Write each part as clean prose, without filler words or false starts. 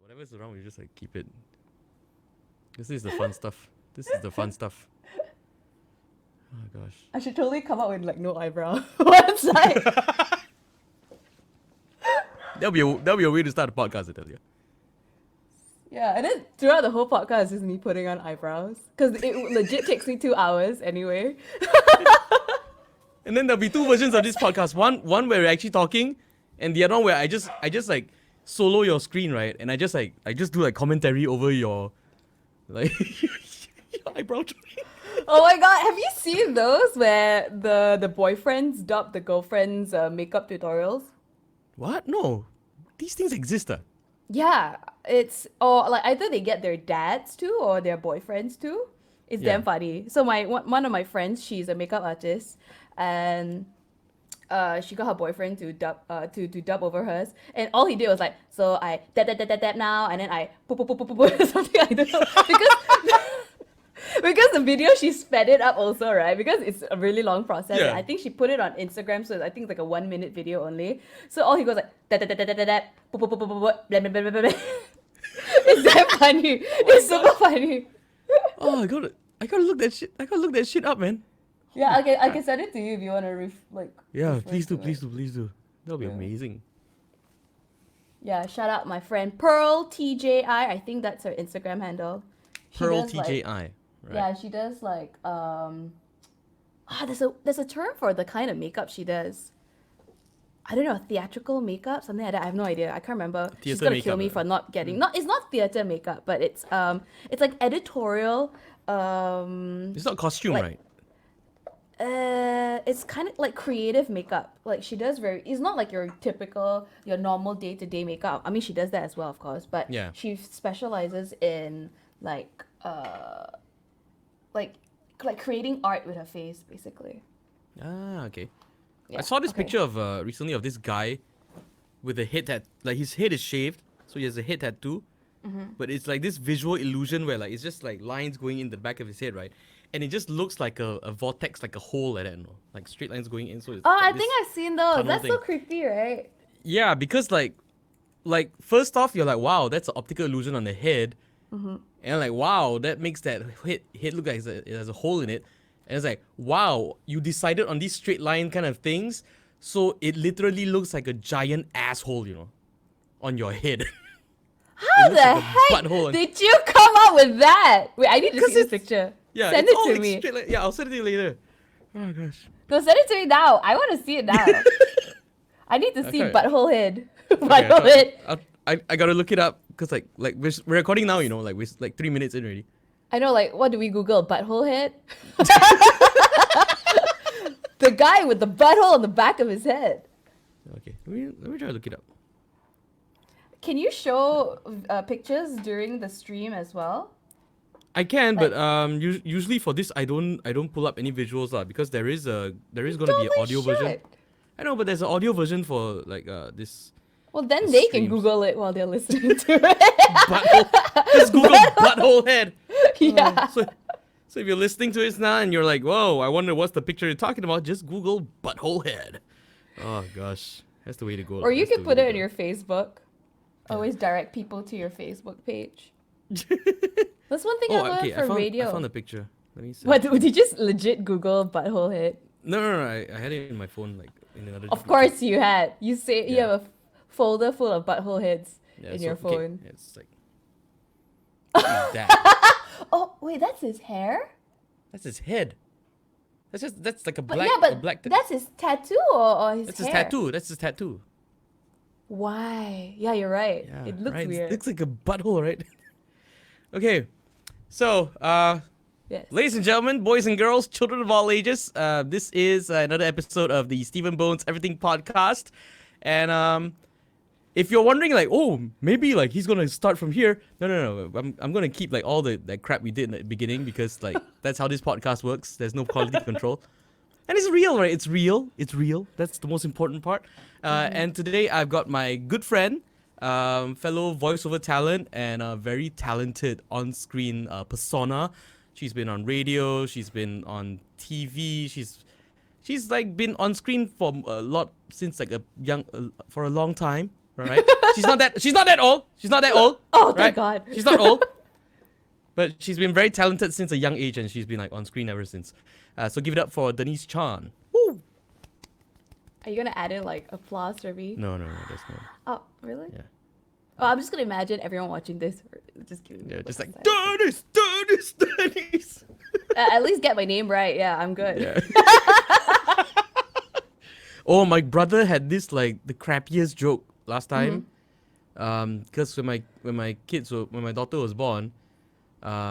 Whatever's around, we just like keep it. This is the fun stuff. This is the fun stuff. Oh gosh. I should totally come up with like no eyebrow website. That'll be a way to start a podcast, I tell you. Yeah, and then throughout the whole podcast is me putting on eyebrows because it legit takes me 2 hours anyway. And then there'll be two versions of this podcast. One where we're actually talking, and the other one where I just like solo your screen, right? And I just do like commentary over your like your eyebrow trimming. Oh my god, have you seen those where the boyfriends dub the girlfriends' makeup tutorials? What? No. These things exist. Yeah, it's or like either they get their dads to or their boyfriends to. It's Yeah. damn funny. So one of my friends, she's a makeup artist, and she got her boyfriend to dub to dub over hers, and all he did was like, so I dab now, and then I put something I don't know because the video she sped it up also, right? Because it's a really long process. Yeah. And I think she put it on Instagram, so I think it's like a 1 minute video only. So all he goes like it's damn funny. It's super funny. Oh, I gotta look that shit. I gotta look that shit up, man. Yeah, I can send it to you if you want to Yeah, refer please to do, it. please do. That'll be Yeah. amazing. Yeah, shout out my friend Pearl TJI. I think that's her Instagram handle. She Pearl does, like- TJI. Right. Yeah, she does like there's a term for the kind of makeup she does. I don't know, theatrical makeup, something like that. I have no idea. I can't remember. She's Theatre gonna kill makeup, me for not getting. It's not theater makeup, but it's like editorial. It's not costume, like- right? It's kind of like creative makeup. Like she does it's not like your normal day-to-day makeup. I mean, she does that as well, of course, but Yeah. she specializes in like creating art with her face, basically. Ah, okay. Yeah, I saw this okay. picture of recently of this guy with a head like his head is shaved, so he has a head tattoo. But it's like this visual illusion where like it's just like lines going in the back of his head, right? And it just looks like a vortex, like a hole like that, no? Like straight lines going in. So it's Oh, like I this think I've seen those. tunnel That's so thing. creepy, right? Yeah, because like first off, you're like, wow, that's an optical illusion on the head. And like, wow, that makes that head look like it has a hole in it. And it's like, wow, you decided on these straight line kind of things, so it literally looks like a giant asshole, on your head. How looks the like a heck butthole. did you come up with that? Wait, I need to see this picture. Yeah, Send it's it all to like me. straight line. Yeah, I'll send it to you later. Oh gosh. No, send it to me now. I want to see it now. I need to see Okay. butthole head. Okay, Butthole head. I gotta look it up because like we're recording now, like we're like 3 minutes in already. I know, like, what do we Google? Butthole head? The guy with the butthole on the back of his head. Okay, let me try to look it up. Can you show pictures during the stream as well? I can, but usually for this I don't pull up any visuals because there is gonna be an Totally audio version. should. I know, but there's an audio version for like this Well, then The they can streams. Google it while they're listening to it. butthole. Just Google butthole head. Yeah. So if you're listening to this now and you're like, whoa, I wonder what's the picture you're talking about, just Google butthole head. Oh gosh, that's the way to go. Or you That's could the put way it to on your Facebook. Always direct people to your Facebook page. That's one thing I Oh, learned okay. from radio. I found the picture. Let me see. What, did you just legit Google butthole head? No. I had it in my phone, like in another. Of group course chat. you had. You say you Yeah. have a folder full of butthole heads Yeah, in so, your okay, phone. It's like that. Oh, wait, that's his hair? That's his head. That's like a But black. yeah, but a black that's his tattoo or his that's hair? his tattoo. That's his tattoo. Why? Yeah, you're right. Yeah, It looks right? weird. It looks like a butthole, right? Okay, so Yes. ladies and gentlemen, boys and girls, children of all ages, this is another episode of the Stephen Bones Everything podcast, and if you're wondering, like, oh, maybe like he's gonna start from here, no, I'm gonna keep like all that crap we did in the beginning because like that's how this podcast works. There's no quality control. And it's real, right? It's real. That's the most important part. And today I've got my good friend, fellow voiceover talent, and a very talented on-screen persona. She's been on radio. She's been on TV. She's like been on screen for a lot since like for a long time. right? She's not that old. She's not that old. Oh, right? thank God. She's not old. But she's been very talented since a young age, and she's been like on screen ever since. So give it up for Denise Chan. Woo! Are you gonna add in like applause for me? No, that's not. Oh, really? Yeah. Oh, I'm just gonna imagine everyone watching this just giving me Yeah, a just look like outside. Denise. At least get my name right. Yeah, I'm good. Yeah. Oh, my brother had this like the crappiest joke last time. Because when my daughter was born, Oh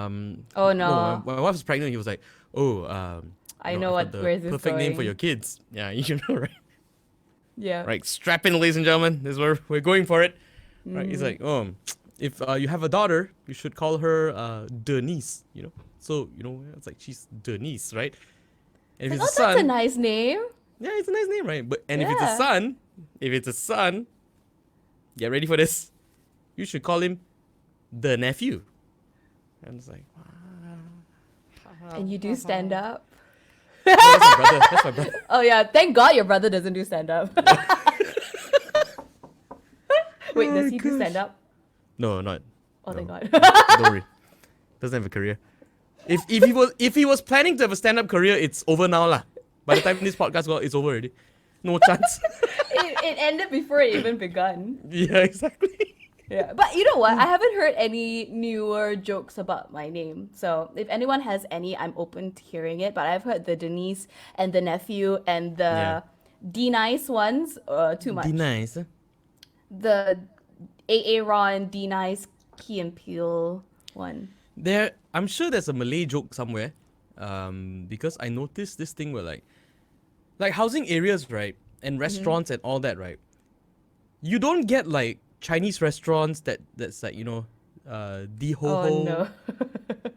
no, no. my wife was pregnant. He was like, oh, I know I've got where this is perfect name for going. your kids. Yeah, you know, right? Yeah. Right, strap in, ladies and gentlemen. This is where we're going for it. Right, he's like, oh, if you have a daughter, you should call her Denise. You know, so it's like she's Denise, right? And if Like, it's a that's a son, nice name. yeah, it's a nice name, right? But if it's Yeah. a son, get ready for this. You should call him the nephew. And it's like, And you do stand up. no, that's my brother. That's my brother. Oh yeah, thank God your brother doesn't do stand up. Wait, does he do stand up? No, not. Oh thank no. God. Don't worry. Doesn't have a career. If he was planning to have a stand-up career, it's over now lah. By the time this podcast got, it's over already. No chance. it ended before it even begun. Yeah, exactly. Yeah, but you know what? I haven't heard any newer jokes about my name. So if anyone has any, I'm open to hearing it. But I've heard the Denise and the nephew and the D nice ones. Too much. Be nice. The AA Ron, D nice, Key and Peele one. I'm sure there's a Malay joke somewhere. Because I noticed this thing where like housing areas, right, and restaurants and all that, right. You don't get like Chinese restaurants that's like D Ho Ho. Oh no.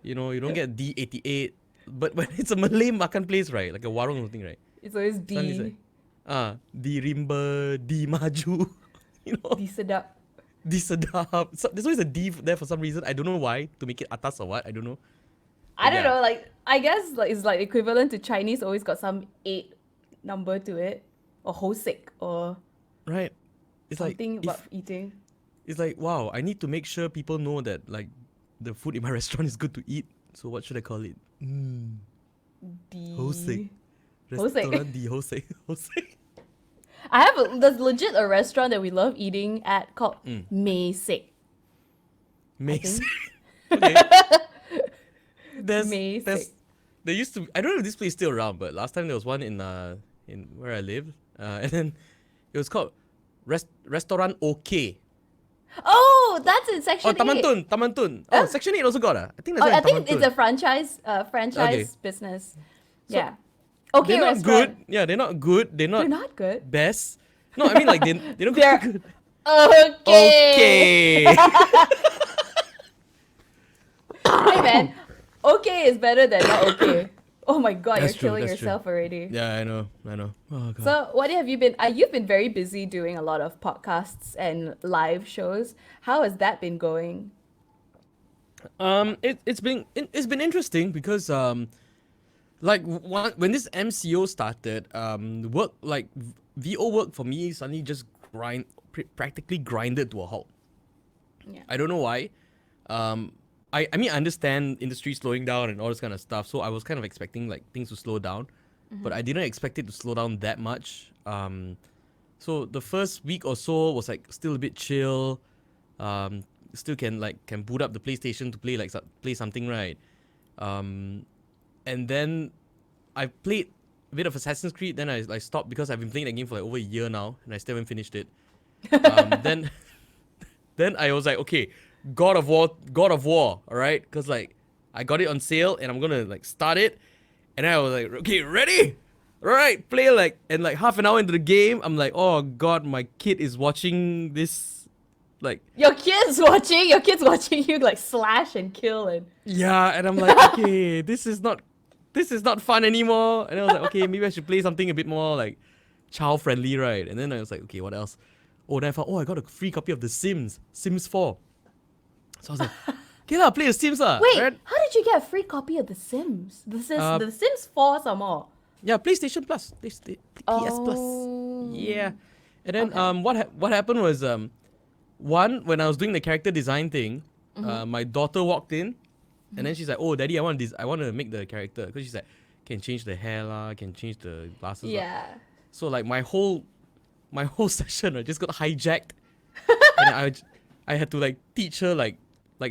You don't get D88. But when it's a Malay makan place, right, like a warung or something, right. It's always Suddenly it's D. like, di rimba, di maju, D sedap. di sedap. So, there's always a D there for some reason. I don't know why, to make it atas or what. I don't know. I don't Yeah. know, like I guess like it's like equivalent to Chinese always got some 8 number to it. Or hosik or Right. It's something like about eating. it's like, wow, I need to make sure people know that like the food in my restaurant is good to eat. So what should I call it? D. Hosik. Hosik. Restaurant di Hosik. Hosik. I have there's legit a restaurant that we love eating at called Mei Sik. Mace. think. Okay. There's Amazing. there used to, I don't know if this place is still around, but last time there was one in where I live, and then it was called Restaurant OK. Oh, that's in section Oh, 8. Taman Tun. Oh, Section 8 also got I think that's Oh, one I in think Taman it's a Tun. franchise business. Yeah. Okay, They're not restaurant. good. Yeah, they're not good. They're They're not not good. best. No, I mean like they don't They're good. okay. Okay. Hey man, okay is better than not okay. Oh my God, That's you're true, killing that's true. yourself already. Yeah, I know. Oh god. So, what have you been? You've been very busy doing a lot of podcasts and live shows. How has that been going? It's been interesting because like when this MCO started, work like VO work for me suddenly just practically grinded to a halt. Yeah. I don't know why. I mean I understand industry slowing down and all this kind of stuff, so I was kind of expecting like things to slow down, but I didn't expect it to slow down that much. So the first week or so was like still a bit chill. Still can boot up the PlayStation to play something, right? And then I played a bit of Assassin's Creed. Then I stopped because I've been playing that game for like over a year now, and I still haven't finished it. Then I was like, okay, God of War, all right? Because like I got it on sale, and I'm gonna like start it. And then I was like, okay, ready? All right, play and half an hour into the game, I'm like, oh God, my kid is watching this, like. Your kid's watching you like slash and kill and. Yeah, and I'm like, okay, this is not fun anymore. And I was like, okay, maybe I should play something a bit more like child friendly, right? And then I was like, okay, what else? Oh, then I found, I got a free copy of The Sims 4. So I was like, okay lah, play The Sims lah. Wait, right? how did you get a free copy of The Sims? The Sims 4 some more. Yeah, PlayStation Plus, PS Plus. Oh. Yeah, And then Okay. what happened was one, when I was doing the character design thing, Mm-hmm. my daughter walked in, and Mm-hmm. then she's like, "Oh, daddy, I want to make the character," because she's like, can change the hair lah, can change the glasses lah. Yeah. So like my whole session right, just got hijacked, and I had to like teach her like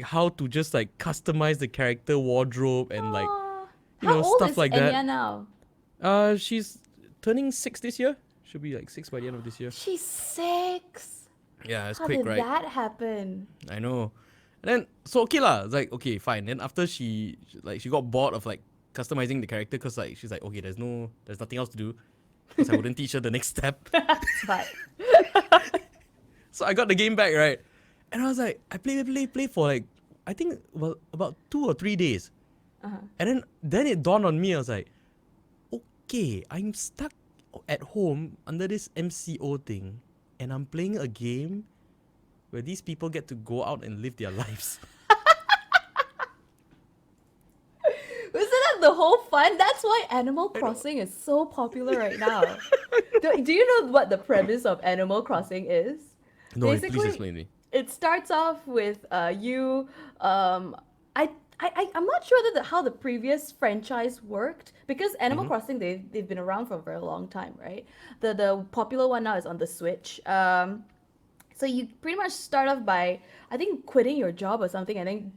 how to just like customize the character wardrobe and like Aw. How old stuff is like that. Enya now? She's turning 6 this year. Should be like 6 by the end of this year. She's 6. Yeah, it's How quick, did right? that happen? I know. And then so okay lah. It's like okay, fine. Then after she got bored of like customizing the character because like she's like okay, there's nothing else to do because I wouldn't teach her the next step. But So I got the game back, right, and I was like, I play for like I think about 2 or 3 days, uh-huh. and then it dawned on me. I was like, okay, I'm stuck at home under this MCO thing, and I'm playing a game where these people get to go out and live their lives. Isn't that the whole fun? That's why Animal Crossing is so popular right now. Do you know what the premise of Animal Crossing is? No, please Basically, explain me. it starts off with you. I'm not sure how the previous franchise worked because Animal Mm-hmm. Crossing they've been around for a very long time, right? The popular one now is on the Switch. So you pretty much start off by I think quitting your job or something and then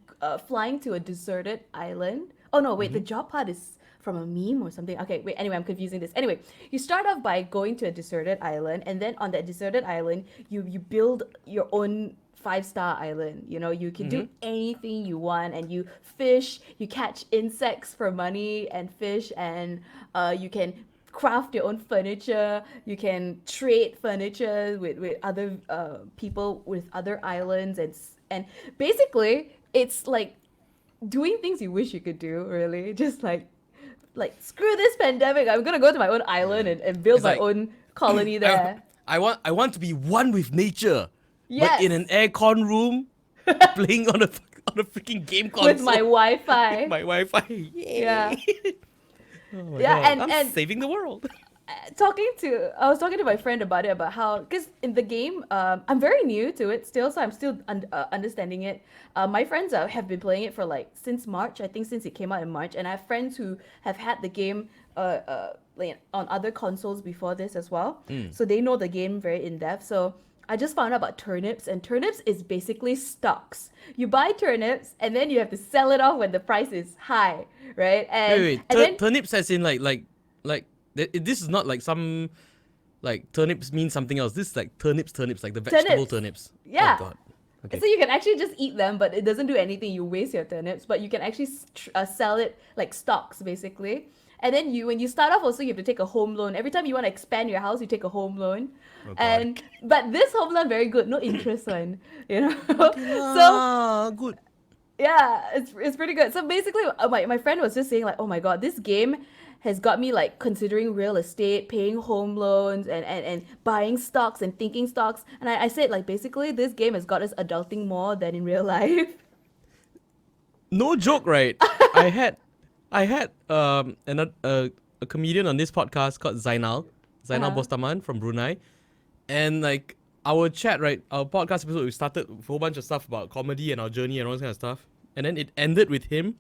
flying to a deserted island. Oh no, wait, the Mm-hmm. job part is from a meme or something. Okay, wait, anyway, I'm confusing this. Anyway, you start off by going to a deserted island and then on that deserted island, you build your own five-star island. You know, you can do Mm-hmm. anything you want and you fish, you catch insects for money and fish and you can craft your own furniture. You can trade furniture with other people with other islands and basically it's like doing things you wish you could do. Really, just like screw this pandemic. I'm gonna go to my own island Yeah. and build It's my like own colony I, there. I want to be one with nature, but in Yes, an aircon room, playing on a freaking game with my console with Wi-Fi. my Wi-Fi. Yeah, Yay! Oh my yeah, god, and I'm and saving the world. I was talking to my friend about it about how because in the game I'm very new to it still so I'm still understanding it. My friends have been playing it for like since March, I think, since it came out in March, and I have friends who have had the game like on other consoles before this as well, Mm. so they know the game very in depth. So I just found out about turnips, and turnips is basically stocks. You buy turnips and then you have to sell it off when the price is high, right? Wait, and wait, and then turnips as in like this is not like some like turnips means something else. This is like turnips like the vegetable turnips, turnips. Oh yeah. god. Okay. So you can actually just eat them, but it doesn't do anything. You waste your turnips, but you can actually sell it like stocks, basically. And then when you start off, also you have to take a home loan. Every time you want to expand your house, you take a home loan. Oh god. And but this home loan very good, no interest one, you know. Okay So lah, good. yeah, it's pretty good. So basically, my friend was just saying like, oh my god, this game has got me like considering real estate, paying home loans, and buying stocks and thinking stocks. And I said like basically this game has got us adulting more than in real life. No joke, right? I had a comedian on this podcast called Zainal Uh-huh. Bostaman from Brunei, and like our chat, right? Our podcast episode, we started with a whole bunch of stuff about comedy and our journey and all this kind of stuff, and then it ended with him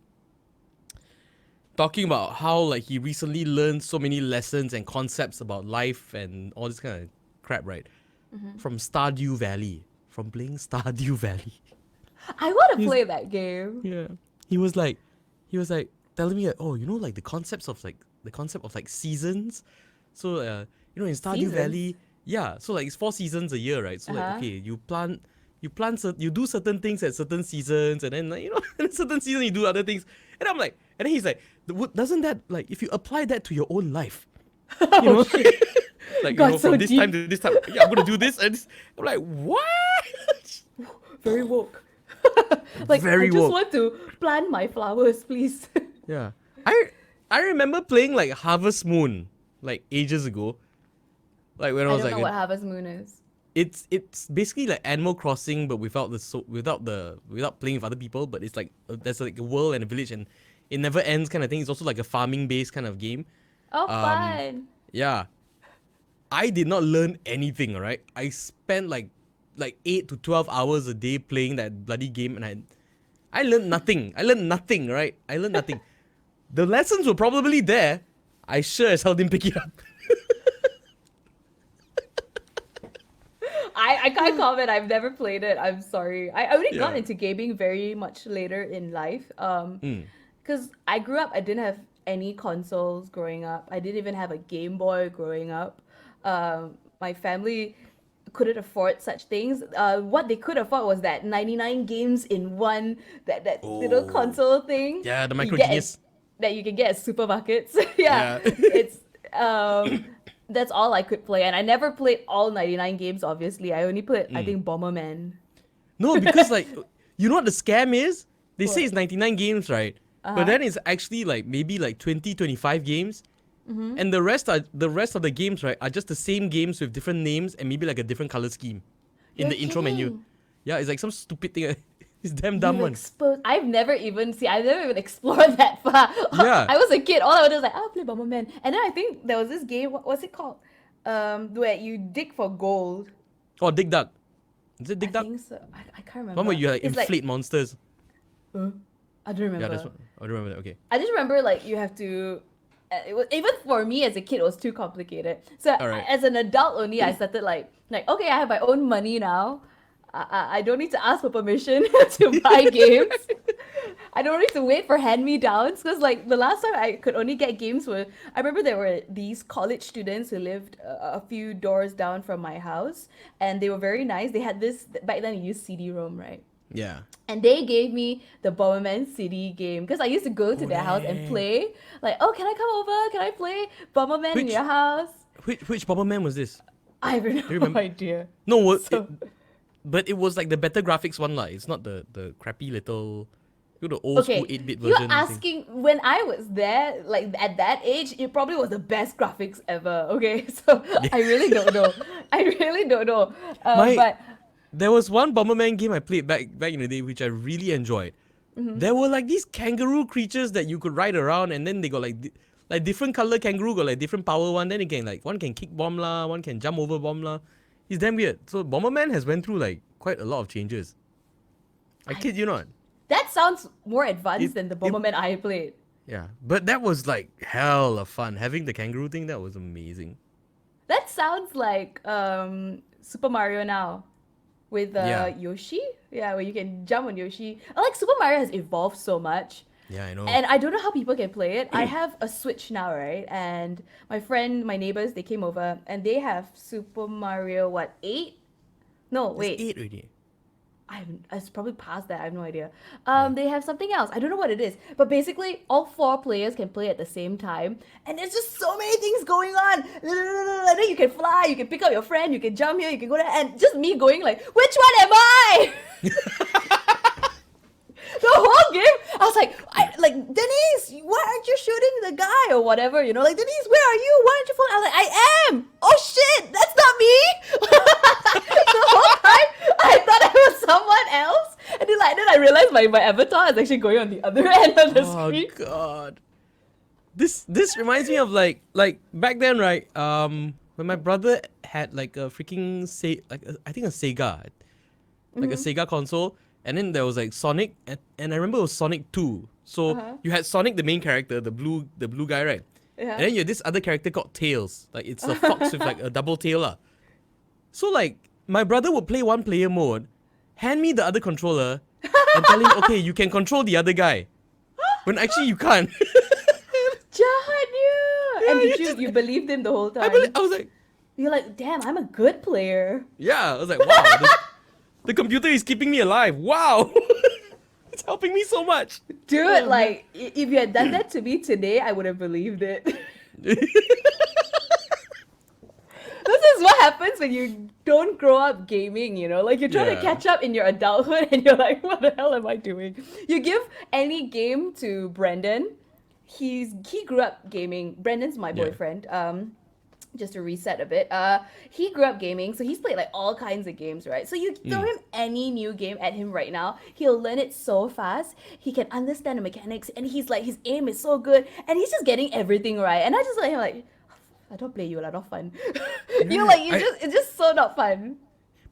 talking about how like he recently learned so many lessons and concepts about life and all this kind of crap, right? From Stardew Valley, from playing Stardew Valley. I want to He's- play that game. Yeah. He was like telling me like, oh, you know, like the concept of like seasons. So you know, in Stardew Seasons? Valley, yeah. So like it's 4 seasons a year, right? So like Uh-huh. okay, you do certain things at certain seasons, and then like you know, in certain season you do other things. And I'm like, and then he's like, doesn't that like if you apply that to your own life, you know, like Got you know, so from this deep. time to this time, yeah, I'm gonna do this, and I'm like, what? Very woke. Like Very I just woke. want to plant my flowers, please. Yeah. I remember playing like Harvest Moon like ages ago. Like when I I was don't like know what Harvest Moon is. it's basically like Animal Crossing but without without playing with other people, but it's like there's like a world and a village and it never ends kind of thing. It's also like a farming based kind of game. Oh, Um fun. yeah. I did not learn anything, alright? I spent like 8 to 12 hours a day playing that bloody game, and I learned nothing. I learned nothing, right? I learned nothing. The lessons were probably there. I sure as hell didn't pick it up. I can't comment. I've never played it. I'm sorry. I only got Yeah. into gaming very much later in life. Mm. Because I grew up, I didn't have any consoles growing up. I didn't even have a Game Boy growing up. My family couldn't afford such things. What they could afford was that 99 games in one, that little Oh. console thing. Yeah, the you micro get at- genius. that you can get at supermarkets. Yeah, Yeah. it's that's all I could play, and I never played all 99 games. Obviously, I only played I Mm. think Bomberman. No, because like, you know what the scam is? They say What? it's 99 games, right? But Uh-huh. then it's actually like maybe like 20, 25 games. Mm-hmm. And the rest of the games, right, are just the same games with different names and maybe like a different color scheme in You're the intro menu. kidding. Yeah, it's like some stupid thing. It's damn dumb You've one. exposed. I've never even explored that far. Yeah. I was a kid. All I was like, I'll play Bomberman. And then I think there was this game. What's it called? Where you dig for gold. Oh, Dig Dug. Is it Dig I Dug? think so. I can't remember. One where you like It's inflate monsters. I don't remember. Yeah, that's what I remember that. Okay. I just remember like you have to. It was, even for me as a kid, it was too complicated. So Alright. as an adult, only I started like okay, I have my own money now. I don't need to ask for permission to buy games. I don't need to wait for hand-me-downs because like the last time I could only get games were I remember there were these college students who lived a few doors down from my house, and they were very nice. They had this back then. You used CD-ROM, right? Yeah. And they gave me the Bomberman CD game because I used to go to Oh, their house and dang. play. Like, oh, can I come over? Can I play Bomberman in Which- your house? Which Bomberman was this? I have no remember? idea. No, So- but it was like the better graphics one, lah. It's not the crappy little, the old Okay, school 8-bit version. you're thing. asking when I was there, like at that age, it probably was the best graphics ever. Okay, so I really don't know. I really don't know. My- But There was one Bomberman game I played back in the day which I really enjoyed. Mm-hmm. There were like these kangaroo creatures that you could ride around, and then they got like different color kangaroo got like different power one. Then again, like one can kick bomb lah, one can jump over bomb lah. It's damn weird. So Bomberman has went through like quite a lot of changes. I kid you not. that sounds more advanced It- than the it- Bomberman I played. Yeah, but that was like hell of fun. Having the kangaroo thing, that was amazing. That sounds like Super Mario now with Yeah. Yoshi. Yeah, where you can jump on Yoshi. I like Super Mario has evolved so much. Yeah, I know. And I don't know how people can play it. I have a Switch now, right? And my neighbors, they came over and they have Super Mario, what, 8? No, It's wait. 8 already. It's probably past that. I have no idea. They have something else. I don't know what it is. But basically, all 4 players can play at the same time. And there's just so many things going on. And then you can fly, you can pick up your friend, you can jump here, you can go there. And just me going like, which one am I? The whole game, I was like, Denise, why aren't you shooting the guy or whatever? You know, like, Denise, where are you? Why aren't you flying? I was like, I am. Oh shit, that's not me. The whole time, I thought I was someone else, and then I realized my avatar is actually going on the other end of the Oh screen. god. This reminds me of like back then, right? When my brother had like a freaking I think a Sega, like a Sega console, and then there was like Sonic, and I remember it was Sonic 2. So Uh-huh. you had Sonic, the main character, the blue guy, right? Yeah. And then you had this other character called Tails. Like it's a fox with like a double tail lah. So like my brother would play one player mode, hand me the other controller, and tell him, okay, you can control the other guy. When actually you can't. Jahat you! And Yeah, did you believed him the whole time? I was like, You're like, damn, I'm a good player. yeah. I was like, wow, the computer is keeping me alive. Wow. It's helping me so much. Dude, like, if you had done that to me today, I would have believed it. This is what happens when you don't grow up gaming, you know? Like, you're trying to Yeah. catch up in your adulthood and you're like, what the hell am I doing? You give any game to Brendan. He grew up gaming. Brendan's my Yeah. boyfriend. Just to reset a bit. He grew up gaming, so he's played like all kinds of games, right? So you throw him any new game at him right now, he'll learn it so fast. He can understand the mechanics, and he's like, his aim is so good, and he's just getting everything right. And I just let him like, I don't play you, like not fun. Yeah, It's just so not fun.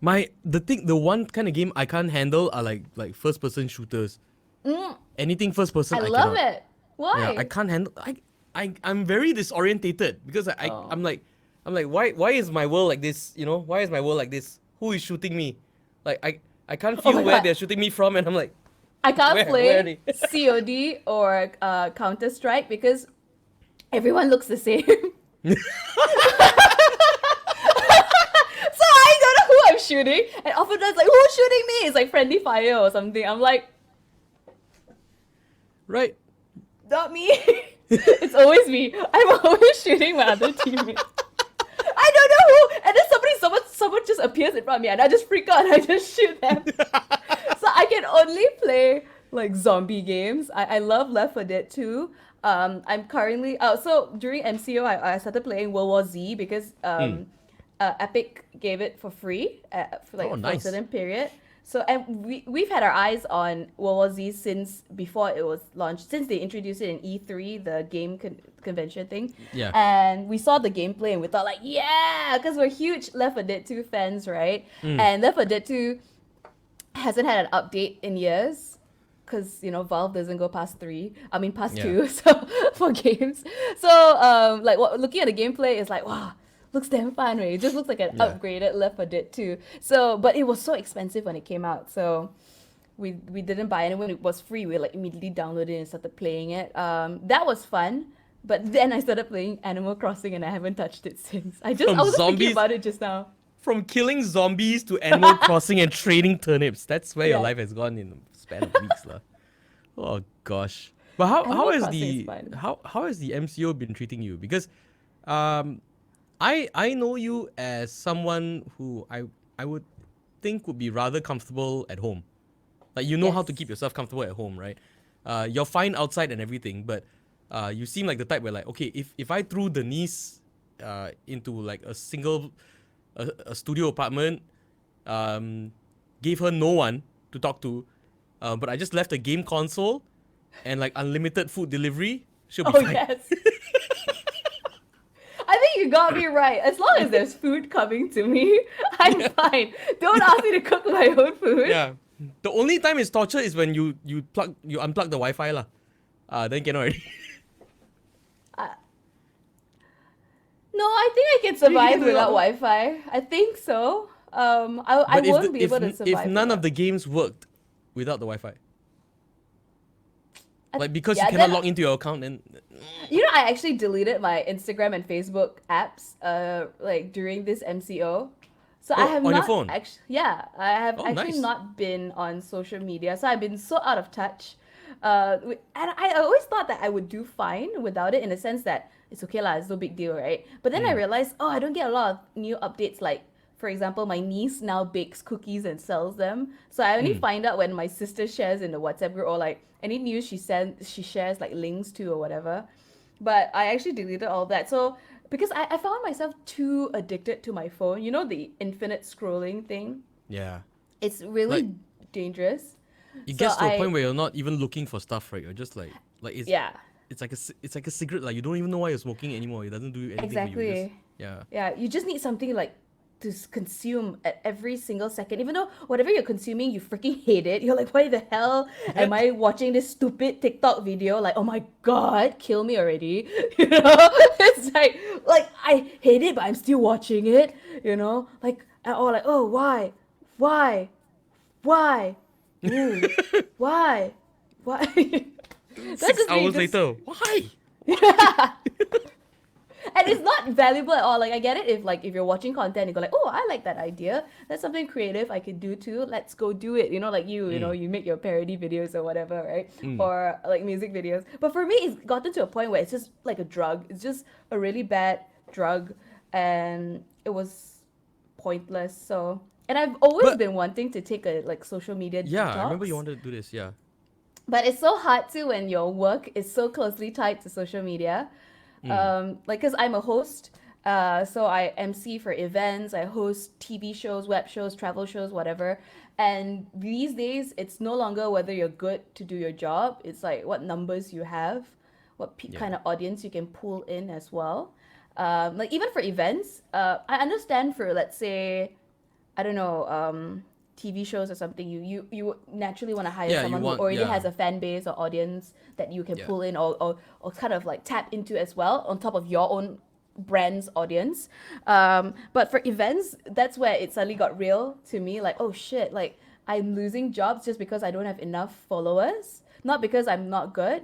the one kind of game I can't handle are like first person shooters. Mm, Anything first person I I love cannot. it. Yeah, I Why? can't handle. I'm very disorientated because Oh. I'm like why is my world like this? You know, why is my world like this? Who is shooting me? Like I can't Oh feel my where god. they're shooting me from, and I'm like, I can't where are play they? COD or Counter Strike because everyone looks the same. So I don't know who I'm shooting, and often it's like, who's shooting me? It's like friendly fire or something. I'm like, Right. not me. It's always me. I'm always shooting my other teammates. I don't know who, and then someone just appears in front of me, and I just freak out and I just shoot them. So I can only play like zombie games. I love Left 4 Dead 2. I'm currently so during MCO I started playing World War Z because Mm. Epic gave it for free Oh, for a nice. certain period. So and we've had our eyes on World War Z since before it was launched, since they introduced it in E3, the convention thing, Yeah. and we saw the gameplay and we thought like, yeah, because we're huge Left 4 Dead 2 fans, right? Mm. And Left 4 Dead 2 hasn't had an update in years because Valve doesn't go past past Yeah. two, so for games. So like looking at the gameplay is like, wow, looks damn fun, right? It just looks like an Yeah. upgraded Left 4 Dead 2. So but it was so expensive when it came out, so we didn't buy it. And when it was free, we like immediately downloaded it and started playing it. That was fun. But then I started playing Animal Crossing and I haven't touched it since. I From was just thinking zombies, about it just now. from killing zombies to Animal Crossing and trading turnips. That's where your Yeah, life has gone in a span of weeks, lah. Oh gosh. But how Animal has Crossing is the fun. how has the MCO been treating you? Because um I know you as someone who I would think would be rather comfortable at home. Like you know how to keep Yes. yourself comfortable at home, right? You're fine outside and everything, but you seem like the type where like, okay, if I threw Denise into like a studio apartment, gave her no one to talk to, but I just left a game console and like unlimited food delivery, she'll be Oh fine. yes. I think you got me right. As long as there's food coming to me, I'm Yeah. fine. Don't ask me to cook my own food. Yeah. The only time it's torture is when you unplug the Wi-Fi lah. Then cannot already. Uh, no, I think I can You can survive do it without all. Wi-Fi. I think so. I But won't be able to if survive none of without. the games worked without the Wi-Fi, like because you Yeah, cannot then log into your account, then I actually deleted my Instagram and Facebook apps like during this MCO. So I oh, have on your not phone. actually, yeah, I have Oh, actually nice. not been on social media. So I've been so out of touch. And I always thought that I would do fine without it, in the sense that it's okay lah, it's no big deal, right? But then I Mm. realized, oh, I don't get a lot of new updates. Like, for example, my niece now bakes cookies and sells them. So I only Mm. find out when my sister shares in the WhatsApp group, or like any news she shares like links to or whatever. But I actually deleted all that. So because I found myself too addicted to my phone, the infinite scrolling thing. Yeah. It's Like really dangerous. it So gets to a point I where you're not even looking for stuff, right? You're just like yeah, it's like a cigarette. Like you don't even know why you're smoking anymore. It doesn't do anything for you. You just exactly. yeah. Yeah, you just need something like to consume at every single second. Even though whatever you're consuming, you freaking hate it. You're like, why the hell am I watching this stupid TikTok video? Like, oh my god, kill me already. It's like I hate it, but I'm still watching it. Or like, oh, why, why, ooh, why, why? That's Six just me. hours Just later, why? and it's not valuable at all. Like I get it if you're watching content, you go like, oh, I like that idea. That's something creative I could do too. Let's go do it. Like Mm. you make your parody videos or whatever, right? Mm. Or like music videos. But for me, it's gotten to a point where it's just like a drug. It's just a really bad drug, and it was pointless. So, and I've always But been wanting to take a like social media yeah, I remember you detox. wanted to do this. Yeah. But it's so hard to when your work is so closely tied to social media. Mm. Like, because I'm a host, so I MC for events, I host TV shows, web shows, travel shows, whatever. And these days, it's no longer whether you're good to do your job, it's like what numbers you have, what Yeah. kind of audience you can pull in as well. Like even for events, I understand for, let's say, I don't know, TV shows or something, you naturally want to hire Yeah, you someone who want, already yeah, has a fan base or audience that you can yeah. pull in, or kind of like tap into as well on top of your own brand's audience. But for events, that's where it suddenly got real to me. Like, oh shit, like I'm losing jobs just because I don't have enough followers, not because I'm not good.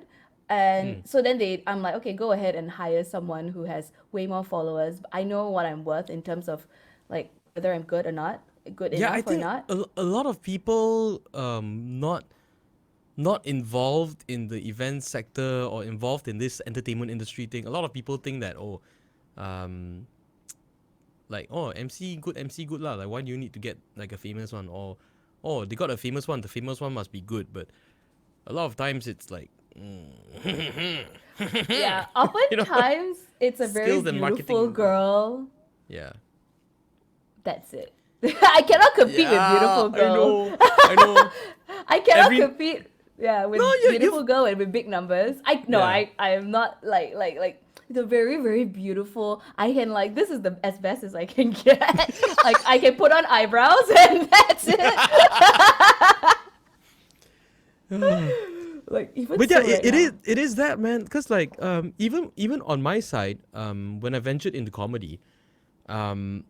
And Mm. so then I'm like, okay, go ahead and hire someone who has way more followers. I know what I'm worth in terms of like whether I'm good or not, good Yeah, I enough or think not. a lot of people not involved in the event sector or involved in this entertainment industry thing. A lot of people think that, oh, um, like, oh, MC good, MC good lah. Like, why do you need to get like a famous one? Or, oh, they got a famous one. The famous one must be good. But a lot of times it's like, Yeah, you know, oftentimes it's a very skills and beautiful marketing. Like, girl. yeah, That's it. I cannot compete with yeah, beautiful I girl. know, I know. I cannot Every compete. Yeah, no, with beautiful you've girl and with big numbers. I no, yeah. I am not like the very beautiful. I can like this is the as best as I can get. Like I can put on eyebrows and that's it. Like even But yeah, so right now. it is that, man. Cause like even on my side, when I ventured into comedy, um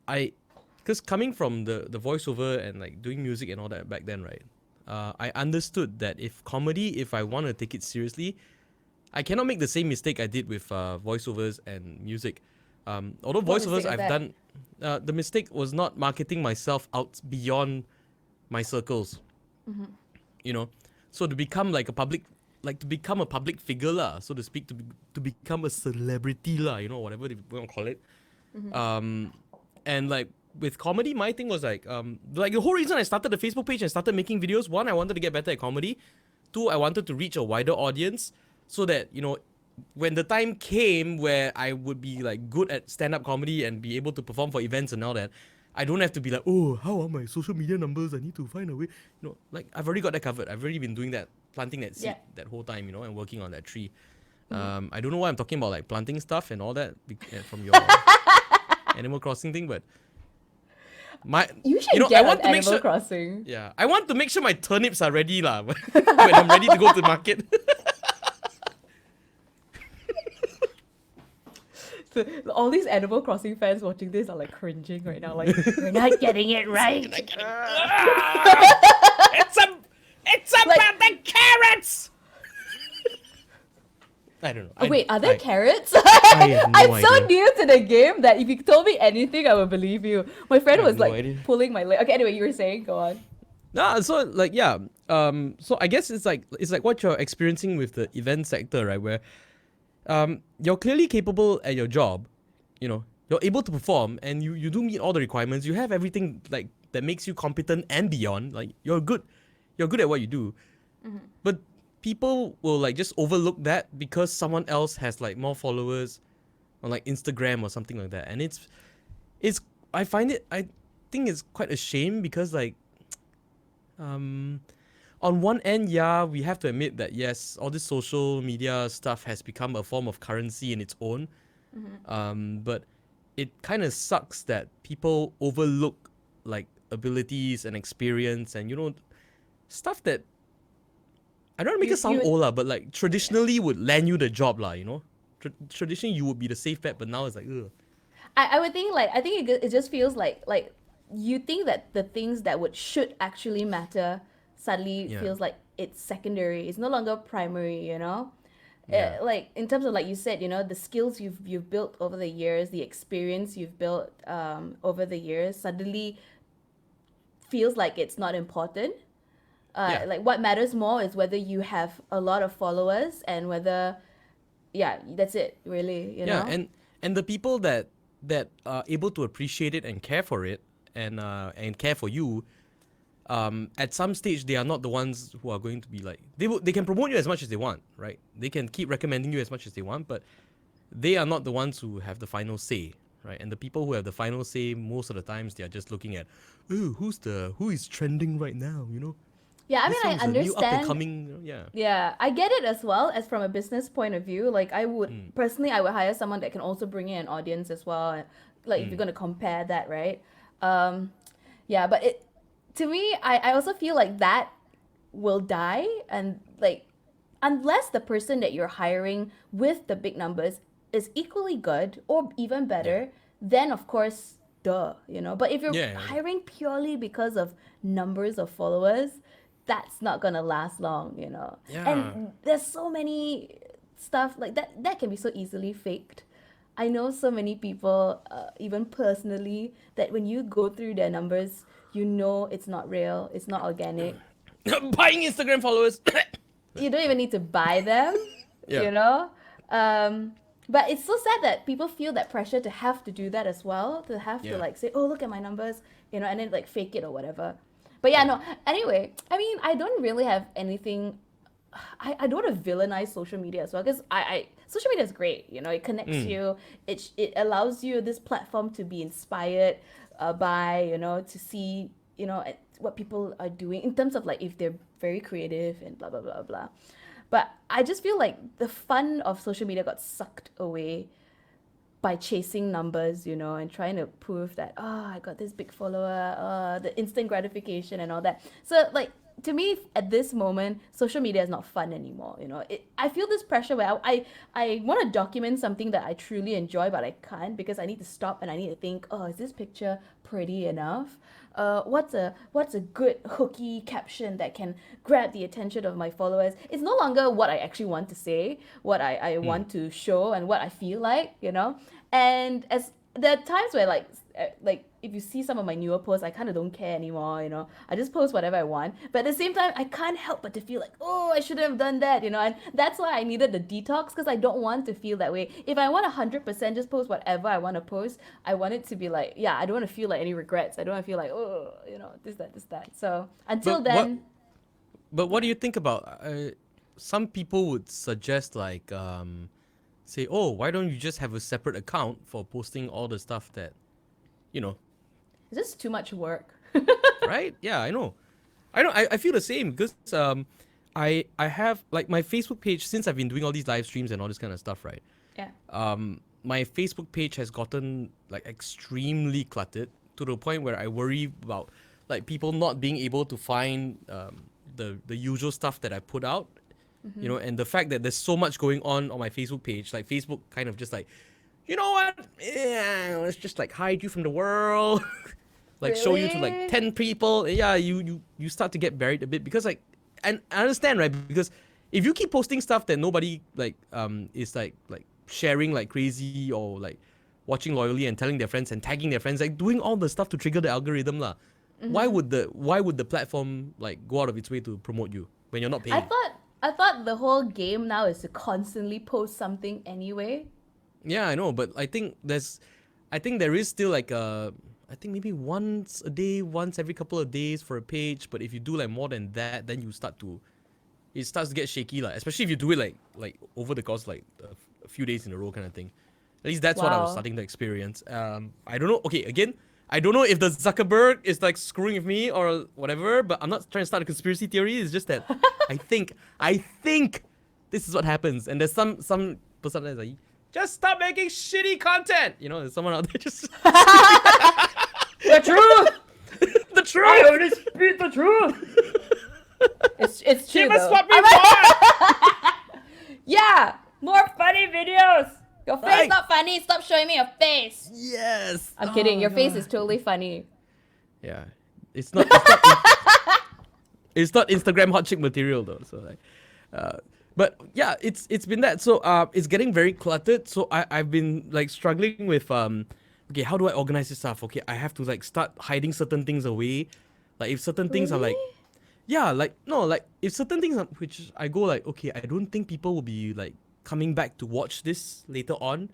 I because coming from the voiceover and like doing music and all that back then, right? I understood that if I want to take it seriously, I cannot make the same mistake I did with voiceovers and music. Although What voiceovers mistake is I've that? done, the mistake was not marketing myself out beyond my circles, you know. So to become like a public, like to become a public figure lah, so to speak, to become a celebrity lah, you know, whatever they want to call it. Um, and like with comedy, my thing was like the whole reason I started the Facebook page and started making videos. One, I wanted to get better at comedy. Two, I wanted to reach a wider audience so that, you know, when the time came where I would be like good at stand-up comedy and be able to perform for events and all that, I don't have to be like, oh, how are my social media numbers? I need to find a way. You know, like I've already got that covered. I've already been doing that, planting that seed Yeah. that whole time, you know, and working on that tree. I don't know why I'm talking about like planting stuff and all that from your Animal Crossing thing, but my, You you should know, I get on want to make Animal sure. Crossing. Yeah, I want to make sure my turnips are ready lah when I'm ready to go to market. So, all these Animal Crossing fans watching this are like cringing right now. Like, we're not getting it right. It's Like- about the carrots. I don't know. Oh, wait, are there carrots? have no I'm so idea. new to the game that if you told me anything, I would believe you. My friend I was have no like idea. pulling my leg. Okay, anyway, you were saying, go on. Nah, so like yeah. So I guess it's like what you're experiencing with the event sector, right? Where you're clearly capable at your job, you know, you're able to perform and you do meet all the requirements. You have everything like that makes you competent and beyond. Like you're good at what you do. But people will like just overlook that because someone else has like more followers on like Instagram or something like that. And it's I think it's quite a shame because like on one end, yeah, we have to admit that yes, all this social media stuff has become a form of currency in its own. But it kind of sucks that people overlook like abilities and experience and, you know, stuff that I don't want to make it sound You old lah, but like traditionally would land you the job lah, you know. Traditionally you would be the safe bet, but now it's like ugh. I would think like I think it just feels like you think that the things that should actually matter suddenly Yeah. feels like it's secondary. It's no longer primary, you know. Yeah. Like in terms of like you said, you know, the skills you've built over the years, the experience you've built over the years suddenly feels like it's not important. Yeah. Like what matters more is whether you have a lot of followers and whether, yeah, that's it really, you Yeah, know. and the people that are able to appreciate it and care for it and care for you, at some stage they are not the ones who are going to be like they can promote you as much as they want, right? They can keep recommending you as much as they want, but they are not the ones who have the final say, right? And the people who have the final say most of the times they are just looking at, oh, who is trending right now, you know? Yeah, I This mean, I one's a new up and understand. coming. Yeah. Yeah, I get it as well as from a business point of view. Like, I would Mm, personally, I would hire someone that can also bring in an audience as well. Like, if you're mm, gonna compare that, right? Um, yeah, but it to me, I also feel like that will die, and like unless the person that you're hiring with the big numbers is equally good or even yeah. better, then of course, duh, you know. But if you're Yeah. hiring purely because of numbers of followers, that's not gonna last long, you know. Yeah. And there's so many stuff like that can be so easily faked. I know so many people, even personally, that when you go through their numbers, you know it's not real, it's not organic. Buying Instagram followers. You don't even need to buy them, Yeah. you know. Um, but it's so sad that people feel that pressure to have to do that as well, to have to Yeah. like say, "Oh, look at my numbers," you know, and then like fake it or whatever. But yeah, Yeah. no. Anyway, I mean, I don't really have anything. I don't want to villainize social media as well because social media is great. You know, it connects Mm. you. It allows you this platform to be inspired by, you know, to see, you know, what people are doing in terms of like if they're very creative and blah blah blah blah. But I just feel like the fun of social media got sucked away by chasing numbers, you know, and trying to prove that, oh, I got this big follower, the instant gratification and all that. So like to me at this moment, social media is not fun anymore, you know. I feel this pressure where I want to document something that I truly enjoy, but I can't because I need to stop and I need to think, oh, is this picture pretty enough? What's a good hooky caption that can grab the attention of my followers? It's no longer what I actually want to say, what I Mm. want to show, and what I feel like, you know. And as there are times where like if you see some of my newer posts, I kind of don't care anymore, you know. I just post whatever I want, but at the same time I can't help but to feel like, oh, I shouldn't have done that, you know. And that's why I needed the detox, because I don't want to feel that way. If I want 100% just post whatever I want to post, I want it to be like, yeah, I don't want to feel like any regrets. I don't want to feel like, oh, you know, this that. So until But what? then, But what yeah. do you think about? Some people would suggest like, say, oh, why don't you just have a separate account for posting all the stuff that, you know, It's just too much work. right? Yeah, I know. I know. I feel the same because I have like my Facebook page since I've been doing all these live streams and all this kind of stuff, right? Yeah. My Facebook page has gotten like extremely cluttered to the point where I worry about like people not being able to find the usual stuff that I put out, you know, and the fact that there's so much going on my Facebook page, like Facebook kind of just like, you know what, yeah, let's just like hide you from the world, like show you to like Really? 10 people. Yeah, you start to get buried a bit because like, and I understand, right? Because if you keep posting stuff that nobody like is like sharing like crazy or like watching loyally and telling their friends and tagging their friends, like doing all the stuff to trigger the algorithm lah. Why would the platform like go out of its way to promote you when you're not I paying? thought I thought the whole game now is to constantly post something anyway. Yeah, I know, but I think there is still like I think maybe once a day, once every couple of days for a page. But if you do like more than that, then it starts to get shaky like, especially if you do it like over the course like a few days in a row kind of thing. At least that's what I was Wow. starting to experience. I don't know. Okay, again, I don't know if the Zuckerberg is like screwing with me or whatever. But I'm not trying to start a conspiracy theory. It's just that I think this is what happens. And there's some person that's like, just stop making shitty content. You know, there's someone out there just The truth. the I truth. only speak the truth. It's true Give us though. what we want. Yeah, more funny videos. Your face Right. not funny. Stop showing me your face. Yes. I'm Oh kidding. my Your face God. is totally funny. Yeah, it's not. It's not Instagram hot chick material though. So like, but yeah, it's been that. So it's getting very cluttered. So I've been like struggling with okay, how do I organize this stuff? Okay, I have to like start hiding certain things away. Like if certain things are Really? like, yeah, like no, like if certain things are, which I go like, okay, I don't think people will be like coming back to watch this later on.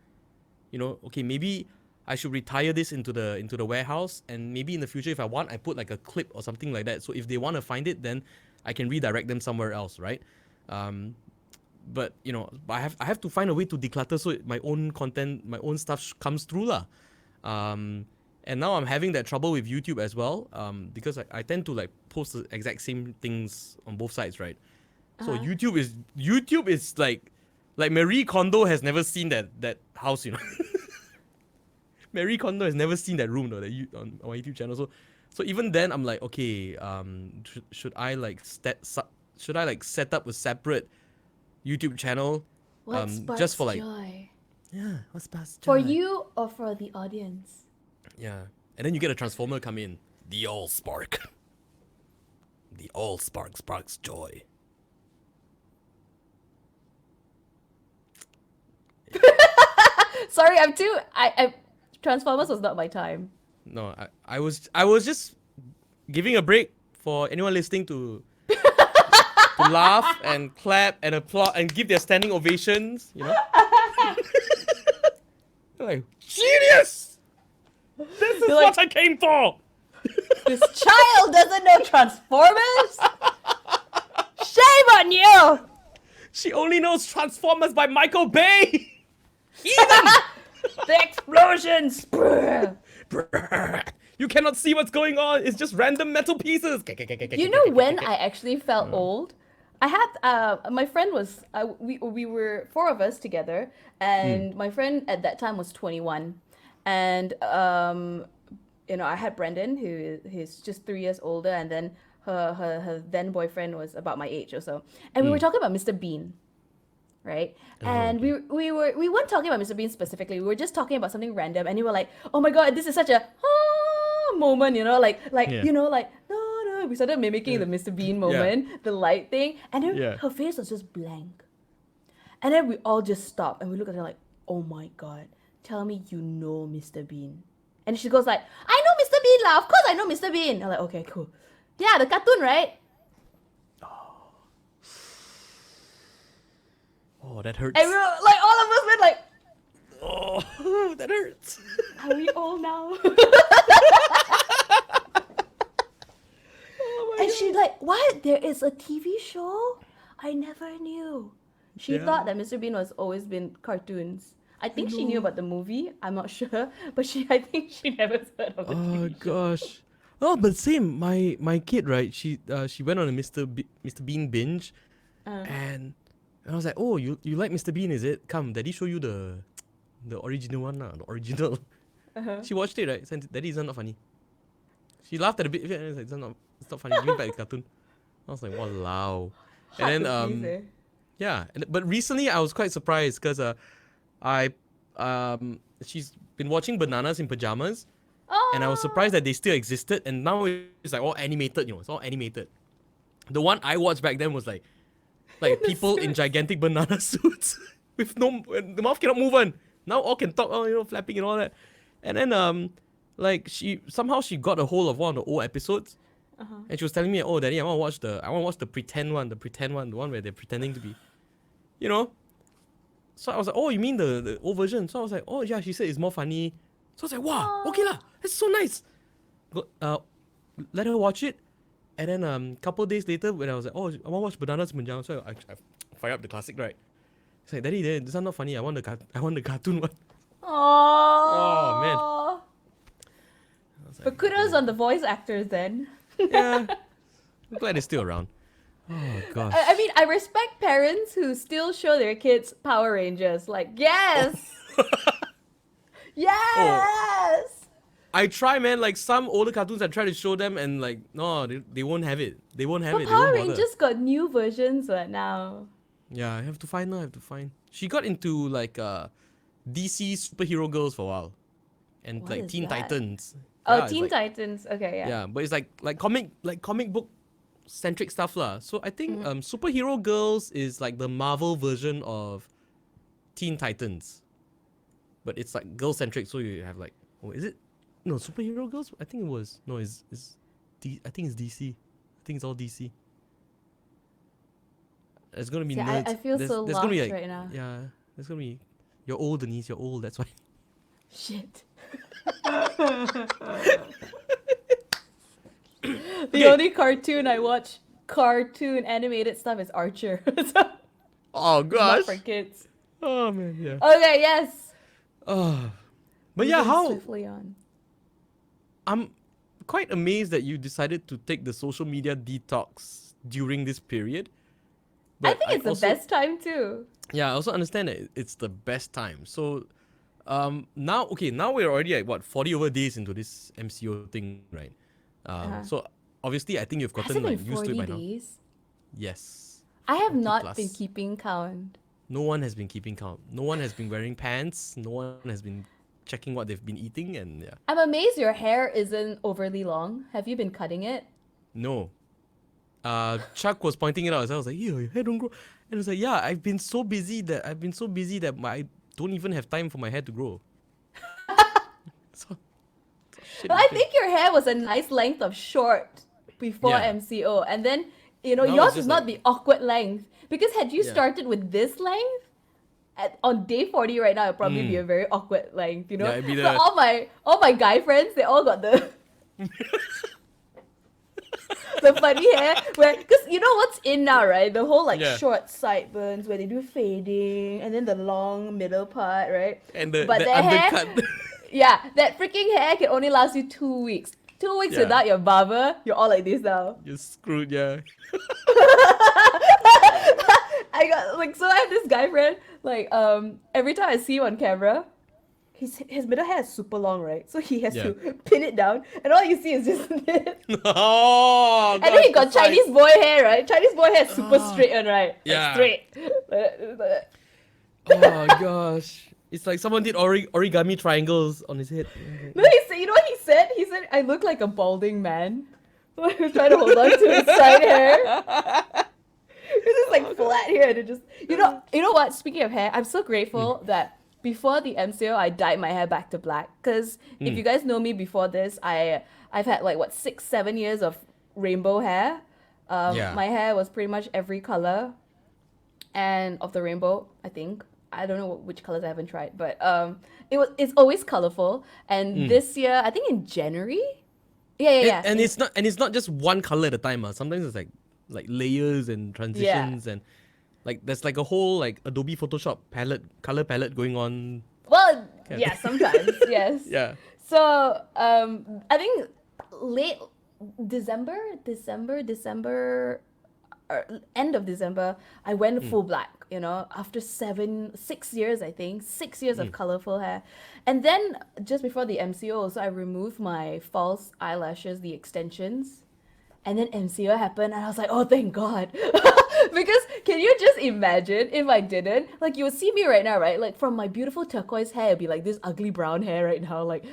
You know, okay, maybe I should retire this into the warehouse, and maybe in the future, if I want, I put like a clip or something like that. So if they want to find it, then I can redirect them somewhere else, right? Um, but you know, I have to find a way to declutter so my own content, my own stuff comes through lah. Um, and now I'm having that trouble with YouTube as well. Because I tend to like post the exact same things on both sides, right? So Uh-huh. YouTube is like Marie Kondo has never seen that house, you know. Marie Kondo has never seen that room though, on my YouTube channel. So even then I'm like, okay, should I like set up a separate YouTube channel, What just sparks for like, joy? yeah, what's past For joy? you or for the audience? Yeah, and then you get a transformer come in, the all spark, the all sparks joy. Sorry, I'm too. I Transformers was not my time. No, I was just giving a break for anyone listening to laugh and clap and applaud and give their standing ovations, you know? They're like, genius! This is You're what like, I came for! this child doesn't know Transformers. Shame on you! She only knows Transformers by Michael Bay! The explosions. Brr. You cannot see what's going on. It's just random metal pieces. You know when I actually felt old? I had my friend was we were four of us together, and my friend at that time was 21, and you know, I had Brendan who's just 3 years older, and then her then boyfriend was about my age or so, and we were talking about Mr. Bean, right? And okay. we weren't talking about Mr. Bean specifically. We were just talking about something random, and you were like, "Oh my god, this is such a moment," you know, Yeah. you know, like no. We started mimicking the Mr. Bean moment, the light thing, and then Yeah. her face was just blank. And then we all just stopped and we looked at her like, "Oh my god, tell me you know Mr. Bean." And she goes like, "I know Mr. Bean lah, of course I know Mr. Bean." I'm like, "Okay, cool. Yeah, the cartoon, right?" Oh, that hurts. And we were like, all of us went like, Oh, that hurts. "Are we all now?" And she's like, "What? There is a TV show? I never knew." She Yeah. thought that Mr. Bean was always been cartoons. I think she knew about the movie. I'm not sure, but I think she never heard of the Oh TV show. gosh. Oh, but same. My kid, right? She went on a Mr. Bean binge, and I was like, oh, you like Mr. Bean, is it? Come, Daddy show you the original one, the original. She watched it, right? Said, Daddy, isn't that funny? She laughed at a bit. And I was like, it's not funny. Give me back the cartoon. I was like, wow. Hard And to then please, eh? yeah, but recently I was quite surprised because I she's been watching Bananas in Pajamas, and I was surprised that they still existed, and now it's like all animated, you know, it's all animated. The one I watched back then was like people in gigantic banana suits with no, the mouth cannot move on. Now all can talk, you know, flapping and all that. And then like she got a hold of one of the old episodes, and she was telling me, "Oh, Daddy, I want to watch the pretend one, the one where they're pretending to be, you know." So I was like, "Oh, you mean the old version?" So I was like, "Oh yeah," she said it's more funny. So I was like, "Wow, okay lah, that's so nice." Let her watch it, and then couple days later when I was like, "Oh, I want to watch Bananas Manjang," so I fire up the classic, right? It's like, "Daddy, this one not funny. I want the cartoon one." Oh man. Oh. I was But like, kudos on the voice actors then. yeah, I'm glad it's still around. Oh gosh. I mean, I respect parents who still show their kids Power Rangers. Like, yes! Yes! I try, man. Like some older cartoons, I try to show them, and like, no, they won't have it. They won't have But it. They Power won't bother. Rangers got new versions right now. Yeah, I have to find her. I have to find. She got into like DC superhero girls for a while, and What like is Teen that? Titans. Oh, Yeah, it's Teen like- Titans. Okay, yeah. Yeah, but it's like comic book centric stuff lah. So I think superhero girls is like the Marvel version of Teen Titans, but it's like girl centric. So you have like, oh, is it? No, superhero girls. I think it was. No, I think it's DC. I think it's all DC. It's gonna be See, nerds. I feel so there's gonna be lost like, right now. yeah, there's gonna be. You're old, Denise. You're old. That's why. Shit. Okay. The only cartoon I watch, cartoon animated stuff, is Archer. So, Oh not gosh. for kids. Oh man, yeah. Okay, yes. Oh, but yeah, Moving how swiftly on. quite amazed that you decided to take the social media detox during this period. I But think it's the best time too. yeah, I also understand that it's the best time. So now we're already at what 40 over days into this MCO thing, right? Uh-huh. So obviously I think you've Has gotten it been like used to it 40 by now. days? Yes. I have 40 not been plus. keeping count. No one has been keeping count. No one has been wearing pants. No one has been checking what they've been eating, and yeah. I'm amazed your hair isn't overly long. Have you been cutting it? No. Chuck was pointing it out as I was like, "Yeah, your hair don't grow." And I was like, "Yeah, I've been so busy that I don't even have time for my hair to grow." So, shit. Well, I think your hair was a nice length of short before Yeah. MCO, and then Now it's yours is just not like- the awkward length because had you Yeah. started with this length on day 40 right now, it'd probably be a very awkward length, Yeah, it'd be So the- all my guy friends, they all got the the funny hair where because you know what's in now, right? The whole like Yeah. short sideburns where they do fading and then the long middle part, right? And the But their undercut. hair, yeah, that freaking hair can only last you 2 weeks. 2 weeks Yeah. without your barber, you're all like this now. You're screwed, yeah. I got like so I have this guy friend like every time I see him on camera, his middle hair is super long, right? So he has Yeah. to pin it down, and all you see is just it. Oh, And then he got gosh, the Chinese size. boy hair, right? Chinese boy hair is super Ah. straight one, right? Like Yeah. straight. Oh gosh, it's like someone did origami triangles on his head. No, he said, you know what he said? He said, I look like a balding man. So he was trying to hold on to his side hair. It's just like flat here and it just, you know what? Speaking of hair, I'm so grateful that before the MCO, I dyed my hair back to black. Because if you guys know me before this, I've had like what 6-7 years of rainbow hair. Yeah. My hair was pretty much every color, and of the rainbow, I think. I don't know which colors I haven't tried, but it's always colorful. And this year, I think in January, yeah. And it's not just one color at a time. Sometimes it's like layers and transitions and like there's like a whole like Adobe Photoshop color palette going on. Well, yeah, sometimes yes. Yeah. So I think late December, or end of December, I went full black. After 6 years, I think 6 years of colorful hair, and then just before the MCO, so I removed my false eyelashes, the extensions, and then MCO happened, and I was like, oh, thank God. Because can you just imagine if I didn't? Like, you would see me right now, right? Like, from my beautiful turquoise hair, it'd be like this ugly brown hair right now. Like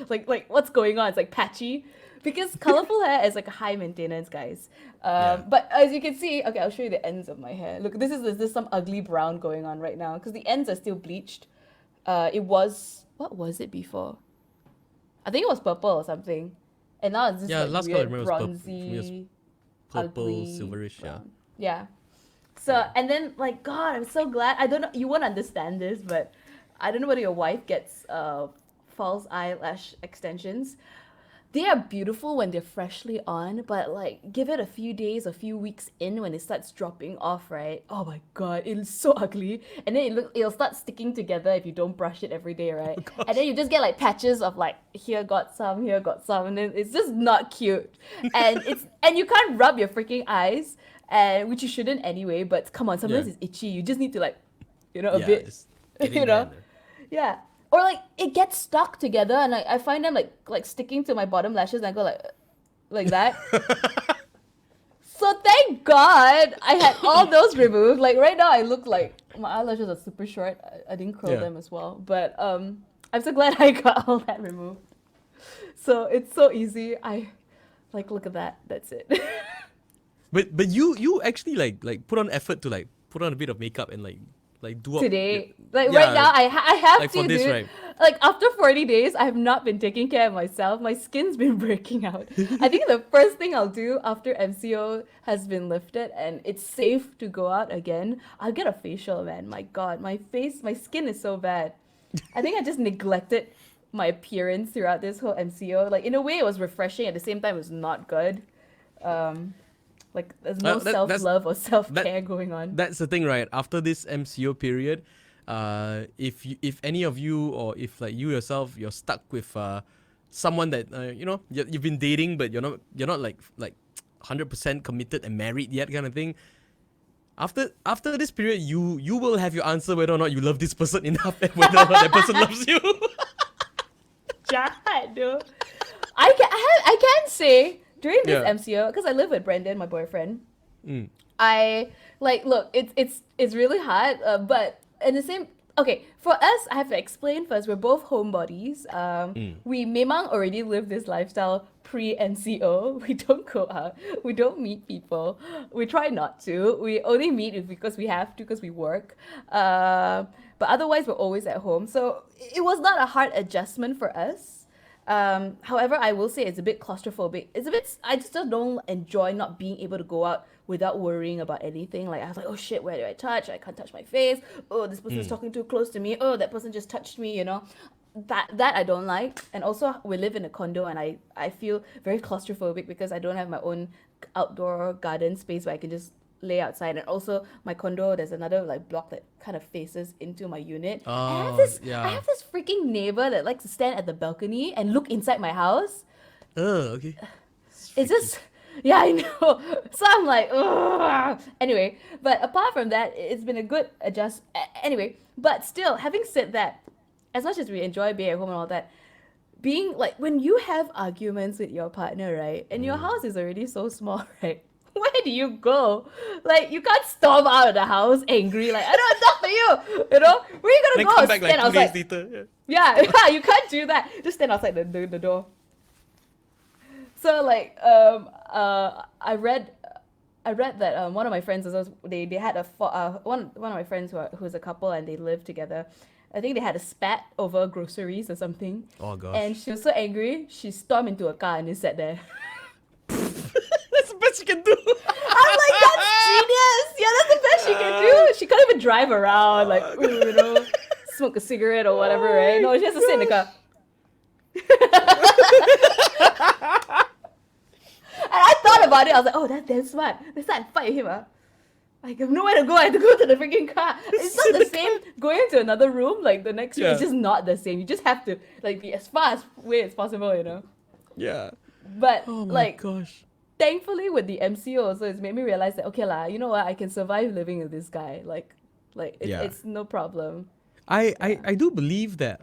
what's going on? It's like patchy. Because colorful hair is like high maintenance, guys. But as you can see, okay, I'll show you the ends of my hair. Look, this is some ugly brown going on right now because the ends are still bleached. What was it before? I think it was purple or something. And now it's just Yeah, like last color I weird remember was bronzy, purple, ugly silverish, yeah. brown. Yeah. So, and then, like, God, I'm so glad. I don't know, you won't understand this, but I don't know whether your wife gets false eyelash extensions. They are beautiful when they're freshly on, but like give it a few days, a few weeks in when it starts dropping off, right? Oh my God, it's so ugly. And then it'll start sticking together if you don't brush it every day, right? And then you just get like patches of like here got some, and then it's just not cute. And and you can't rub your freaking eyes, and which you shouldn't anyway, but come on, sometimes Yeah. it's itchy. You just need to like, a Yeah, bit, just get in know? there. Yeah. Or like it gets stuck together and I find them like sticking to my bottom lashes and I go like that. So thank God I had all those removed. Like right now I look like my eyelashes are super short. I didn't curl Yeah. them as well. But I'm so glad I got all that removed. So it's so easy. I like look at that. That's it. But you actually like put on effort to like put on a bit of makeup and like do up Today, like yeah, right now, I have like to, for this, dude. right? Like after 40 days, I have not been taking care of myself. My skin's been breaking out. I think the first thing I'll do after MCO has been lifted and it's safe to go out again, I'll get a facial, man. My God, my skin is so bad. I think I just neglected my appearance throughout this whole MCO. Like in a way, it was refreshing. At the same time, it was not good. Like there's no self-love or self-care going on. That's the thing, right? After this MCO period, if any of you or if like you yourself you're stuck with someone that you've been dating, but you're not like 100% committed and married yet, kind of thing. After this period, you will have your answer whether or not you love this person enough and whether or not that person loves you. Jahat, dude. I can say during this Yeah. MCO, because I live with Brendan, my boyfriend. Mm. I like look. It's really hard, but in the same. Okay, for us, I have to explain first. We're both homebodies. We memang already live this lifestyle pre-MCO. We don't go out. We don't meet people. We try not to. We only meet because we have to, because we work. But otherwise, we're always at home. So it was not a hard adjustment for us. However, I will say it's a bit claustrophobic. It's a bit. I still don't enjoy not being able to go out without worrying about anything. Like I was like, oh shit, where do I touch? I can't touch my face. Oh, this person's talking too close to me. Oh, that person just touched me. You know, that I don't like. And also, we live in a condo, and I feel very claustrophobic because I don't have my own outdoor garden space where I can just lay outside. And also, my condo, there's another like block that kind of faces into my unit. I have this Yeah. I have this freaking neighbor that likes to stand at the balcony and look inside my house. Okay. It's just, yeah, I know. So I'm like, ugh. Anyway, but apart from that, it's been a good Anyway, but still, having said that, as much as we enjoy being at home and all that, being like, when you have arguments with your partner, right, and your house is already so small, right, where do you go? Like, you can't storm out of the house angry, like, I don't want to talk to you, you know? Where are you Then gonna go? come back like Stand 2 days outside. later. Yeah, you can't do that. Just stand outside the door. So like I read that one of my friends they had one of my friends who's a couple, and they lived together. I think they had a spat over groceries or something. Oh gosh. And she was so angry, she stormed into a car and just sat there. That's the best you can do. I'm like, that's genius! Yeah, that's the best she can do. She can't even drive around, like, ooh, you know, smoke a cigarette or whatever, right? No, she has to sit in the car. And I thought about it, I was like, oh, that's damn smart. Let's start and fight with him, Like, I have nowhere to go, I have to go to the freaking car. It's not the same going into another room, like the next room. It's Yeah. just not the same. You just have to, like, be as far away as possible, you know? Yeah. But, Oh my like, gosh. thankfully with the MCO also, it's made me realize that, okay lah, you know what, I can survive living with this guy. Like Yeah. it's no problem. I do believe that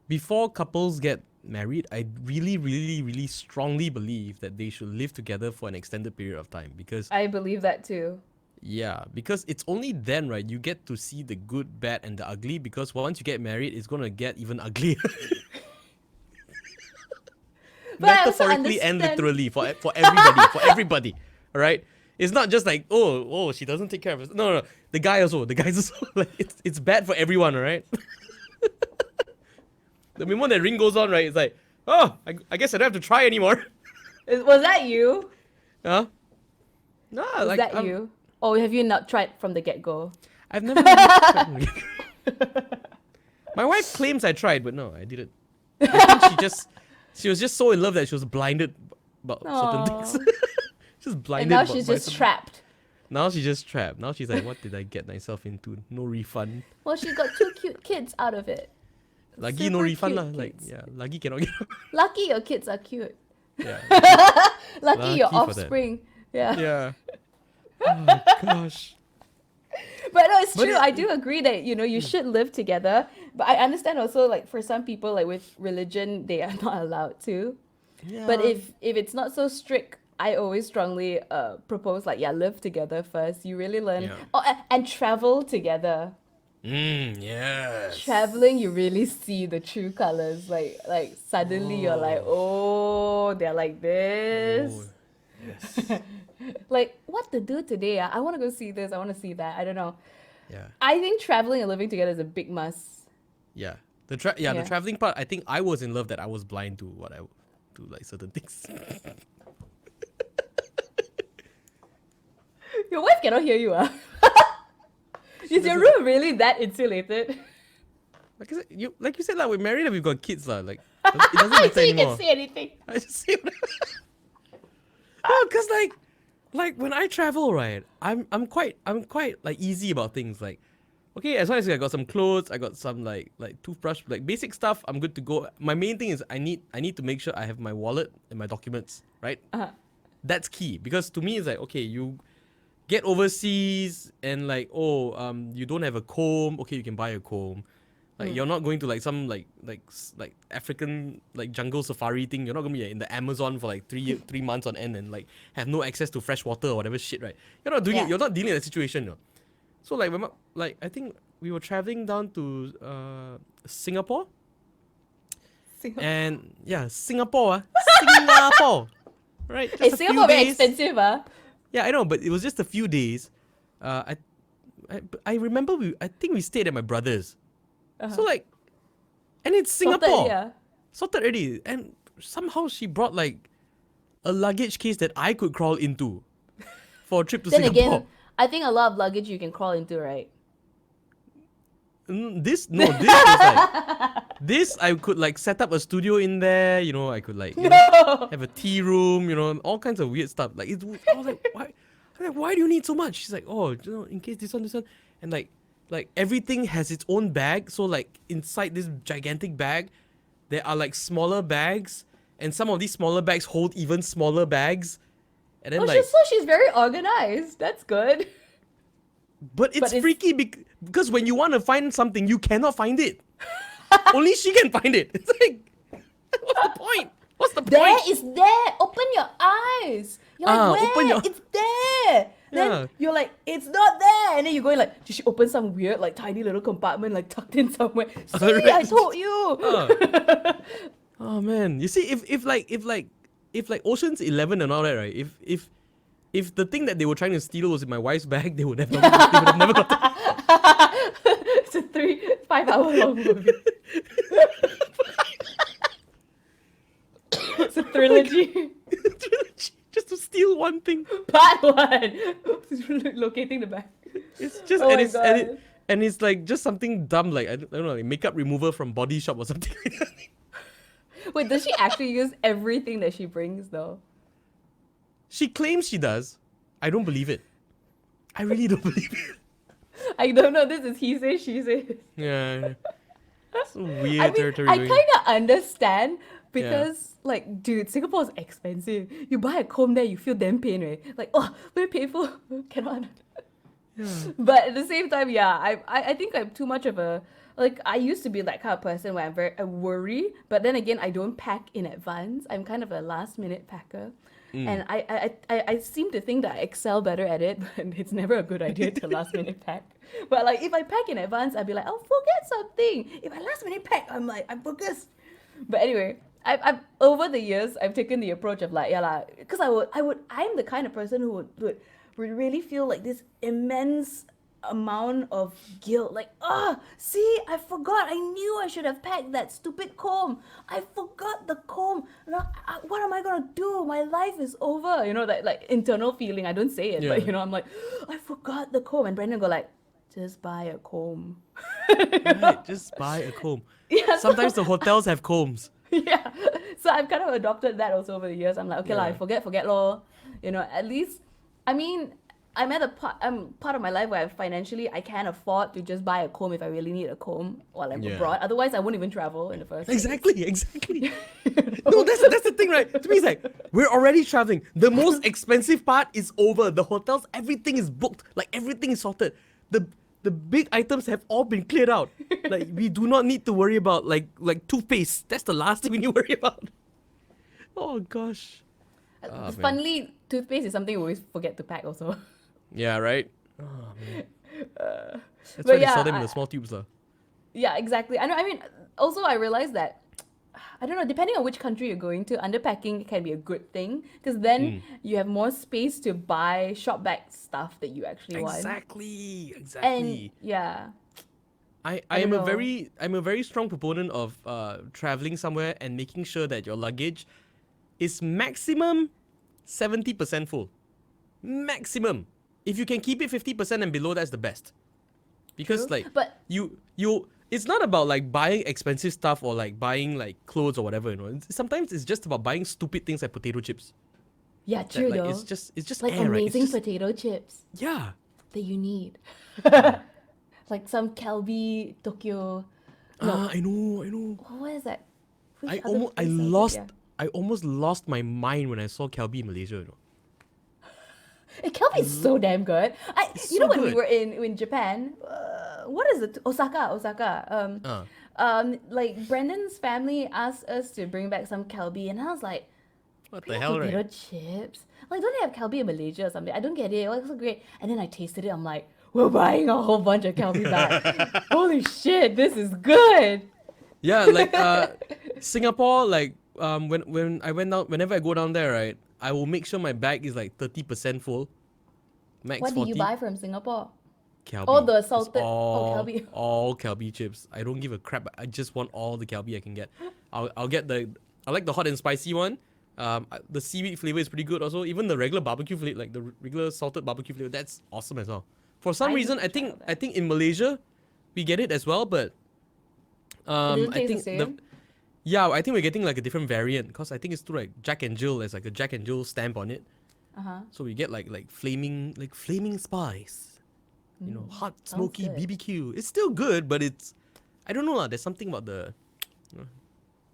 before couples get married, I really, really, really strongly believe that they should live together for an extended period of time, because I believe that too. because it's only then, right, you get to see the good, bad, and the ugly, because once you get married, it's gonna get even uglier. But I also Metaphorically and understand- literally for everybody, for everybody. All right? It's not just like, oh, she doesn't take care of us. No, the guys also, like it's bad for everyone, all right? The moment that ring goes on, right, it's like, oh, I guess I don't have to try anymore. Was that you? Huh? Nah, Was like that you? Or have you not tried from the get-go? I've never really My wife claims I tried, but no, I didn't. I think she was just so in love that she was blinded about certain things. Just blinded. And now she's by just certain- trapped. Now she's just trapped. Now she's like, what did I get myself into? No refund. Well, she got 2 cute kids out of it. Lagi no Super refund lah. cute Like, kids. yeah, lagi cannot get. Lucky your kids are cute. Yeah. Lucky your Lucky for that. offspring. Yeah. Yeah. Oh gosh. But no, it's But true. it- I do agree that, you know, you should live together. But I understand also, like, for some people, like with religion, they are not allowed to. Yeah. But if it's not so strict, I always strongly propose, like, live together first. You really learn. Yeah. Oh, and travel together. Yes. Traveling, you really see the true colors. Like suddenly you're like, oh, they're like this. Oh, yes. Like, what to do today? I want to go see this. I want to see that. I don't know. Yeah. I think traveling and living together is a big must. Yeah. The Yeah. traveling part, I think I was in love that I was blind to like certain things. Your wife cannot hear you, Is your room really that insulated? Like you said, like we're married and we've got kids, lah. Like it doesn't matter So you anymore. can see anything. I just see. Oh, cause like when I travel, right, I'm quite like easy about things. Like okay, as long as I got some clothes, I got some like toothbrush, like basic stuff, I'm good to go. My main thing is I need to make sure I have my wallet and my documents, right? Uh-huh. That's key because to me it's like, okay, you get overseas and like, oh, you don't have a comb, okay, you can buy a comb. Like you're not going to like some like African like jungle safari thing. You're not gonna be in the Amazon for like 3 months on end and like have no access to fresh water or whatever shit, right? You're not doing it. Yeah. You're not dealing with that situation. No. So like like I think we were traveling down to Singapore and yeah, Singapore, Singapore, right? Just Hey, a few Singapore very days. expensive, ah. Yeah, I know, but it was just a few days. Uh, I remember I think we stayed at my brother's. Uh-huh. So like, and it's Sorted, Singapore. yeah. Sorted already. And somehow she brought like a luggage case that I could crawl into for a trip to Then Singapore. again, I think a lot of luggage you can crawl into, right? This was like this I could like set up a studio in there, you know, I could like you know, have a tea room, you know, all kinds of weird stuff. Like I was like, why? I'm like, why do you need so much? She's like, oh, you know, in case this one, and like everything has its own bag. So like inside this gigantic bag, there are like smaller bags, and some of these smaller bags hold even smaller bags, and then Oh, like, she's very organized. That's good. but it's it's- freaky because when you want to find something, you cannot find it. Only she can find it. It's like, what's the point? What's the There point? is there. Open your eyes. You're like, where? Open your- It's there. Then Yeah. you're like, it's not there. And then you're going like, did she open some weird, like tiny little compartment, like tucked in somewhere? See, I Right. told you. Oh man, you see, if like Ocean's 11 and all that, right? If the thing that they were trying to steal was in my wife's bag, they would have never got it. It's a 5 hour long movie. It's a trilogy. Just to steal one thing. Part 1. Locating the bag. It's just Oh and my it's and, it, God. and it's like just something dumb like I don't know, like makeup remover from Body Shop or something like that. Wait, does she actually use everything that she brings though? She claims she does. I don't believe it. I really don't believe it. I don't know. This is he says, she says. Yeah. It's weird I mean, territory. I going. kind of understand because, like, dude, Singapore is expensive. You buy a comb there, you feel damn pain, right? Like, oh, very painful. Cannot. Yeah. But at the same time, yeah, I think I'm too much of a like. I used to be that kind of person where I worry, but then again, I don't pack in advance. I'm kind of a last minute packer. And I seem to think that I excel better at it, but it's never a good idea to last minute pack. But like if I pack in advance, I'd be like, I'll forget something. If I last minute pack, I'm like, I'm focused. But anyway, I've over the years I've taken the approach of like, yeah lah, because I'm the kind of person who would really feel like this immense amount of guilt, like, see, I forgot, I knew I should have packed that stupid comb, I forgot the comb. Now, what am I gonna do? My life is over, you know, that like internal feeling. I don't say it, but Yeah. you know, I'm like, I forgot the comb, and Brandon go like, just buy a comb. Right, just buy a comb. Yeah, Sometimes the hotels have combs. yeah, so I've kind of adopted that also over the years. I'm like, okay lah, I Yeah. forget lor. You know, at least, I mean, I'm at I'm part of my life where financially I can afford to just buy a comb if I really need a comb while I'm Yeah. abroad. Otherwise, I won't even travel in the first place. Exactly. No, that's the thing, right? To me, it's like we're already traveling. The most expensive part is over. The hotels, everything is booked. Like everything is sorted. The big items have all been cleared out. Like we do not need to worry about like toothpaste. That's the last thing we need to worry about. Oh gosh. Oh, man. Funnily, toothpaste is something we always forget to pack also. Yeah, right. Oh man. That's but why they yeah, sell them in I- the small tubes, lah. Yeah, exactly. I know. I mean, also I realized that I don't know. Depending on which country you're going to, underpacking can be a good thing because then you have more space to buy shop back stuff that you actually want. Exactly. And yeah, I don't am a know. very strong proponent of traveling somewhere and making sure that your luggage is maximum 70% full. Maximum. If you can keep it 50% and below, that's the best. Because True. like But you it's not about like buying expensive stuff or like buying like clothes or whatever, you know. Sometimes it's just about buying stupid things like potato chips. yeah, That, true like though. it's just Like air, right? It's amazing just- potato chips Yeah. that you need. like some Calbee Tokyo. No, I know. what is that? Which I other almost, I place sells it? lost, Yeah. I almost lost my mind when I saw Calbee in Malaysia. You know, Calbee is so damn good. it's You know, so when we good. were in Japan, what is it? Osaka. Uh, Like Brandon's family asked us to bring back some Calbee, and I was like, what bring the back hell, potato right? chips. Like, don't they have Calbee in Malaysia or something? I don't get it. Like, so great. And then I tasted it. I'm like, we're buying a whole bunch of Calbee back. Holy shit, this is good. Yeah, like Singapore, like when I went down, whenever I go down there, right, I will make sure my bag is like 30% full, max What did you 40. buy from Singapore? Oh, Calbee, the just salted. Oh, Calbee. all Calbee chips. I don't give a crap. I just want all the Calbee I can get. I'll get I like the hot and spicy one. The seaweed flavor is pretty good. Also, even the regular barbecue flavor, like the regular salted barbecue flavor, that's awesome as well. For some I need reason, to try all I that. think in Malaysia, we get it as well, but It didn't I taste the think same. yeah, I think we're getting like a different variant because I think it's through like Jack and Jill. There's like a Jack and Jill stamp on it, Uh huh. so we get like flaming spice. You know, hot, Sounds smoky good. BBQ. It's still good, but it's, I don't know lah. There's something about you know,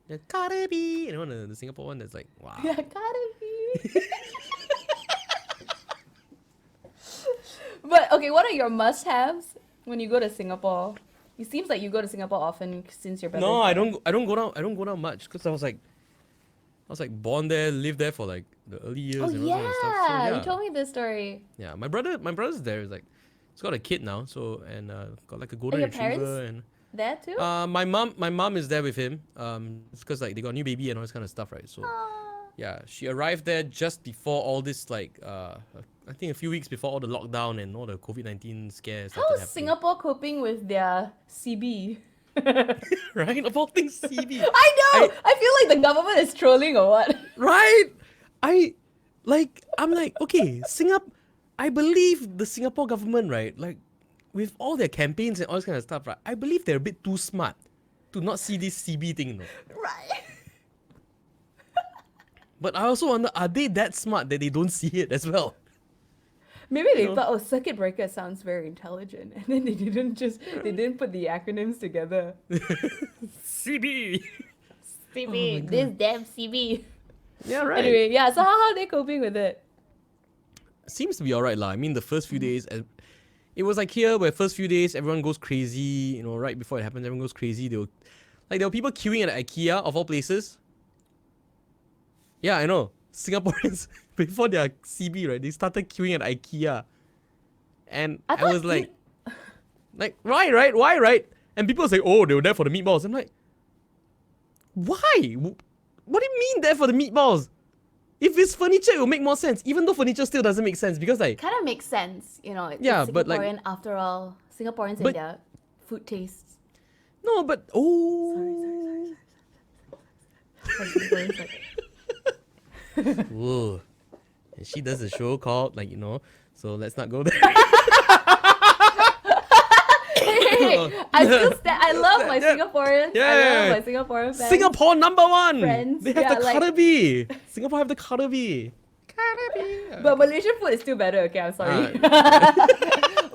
the Karabi, you know, the Singapore one that's like, Yeah, wow. gotta be. But okay, what are your must-haves when you go to Singapore? It seems like you go to Singapore often since your brother's No, I there. don't. I don't go down. I don't go down much because I was like born there, lived there for like the early Oh years and all that kind of stuff. So yeah, you yeah, told me this story. yeah. My brother's there. Is like, he's got a kid now. So and got like a Are golden your retriever parents and there too? my mom is there with him. It's because like they got a new baby and all this kind of stuff, right? So Aw. yeah, she arrived there just before all this like I think a few weeks before all the lockdown and all the COVID-19 scares How started is happening. Singapore coping with their CB? Right? Of all things, CB. I know. I I feel like the government is trolling or what? right? I'm like, okay, Singapore. I believe the Singapore government, right? Like, with all their campaigns and all this kind of stuff, right? I believe they're a bit too smart to not see this CB thing, you know. Right. But I also wonder, are they that smart that they don't see it as well? Maybe they know? thought, oh, circuit breaker sounds very intelligent, and then they didn't put the acronyms together. CB. CB, this damn CB. Yeah, right. Anyway, yeah. So how are they coping with it? Seems to be alright lah. I mean, the first few days, it was like here where first few days everyone goes crazy. You know, right before it happens, everyone goes crazy. There were people queuing at IKEA of all places. Yeah, I know. Singaporeans before their CB, right? They started queuing at IKEA, and I I thought was like, why, right? And people say, oh, they were there for the meatballs. I'm like, why? What do you mean there for the meatballs? If it's furniture, it will make more sense. Even though furniture still doesn't make sense because like, kind of makes sense, you know. yeah, It's but like, Singaporean after all. Singaporeans and but their food tastes. no, but Like Singaporeans, like, Whoa. And she does a show called like, you know, so let's not go there. hey, I love my Yeah. Singaporeans. I Yeah. love my Singaporean fans. Singapore #1. Friends, They have yeah, the like- Karabi. Singapore have the Karabi. Karabi. But Malaysian food is still better, okay, I'm sorry.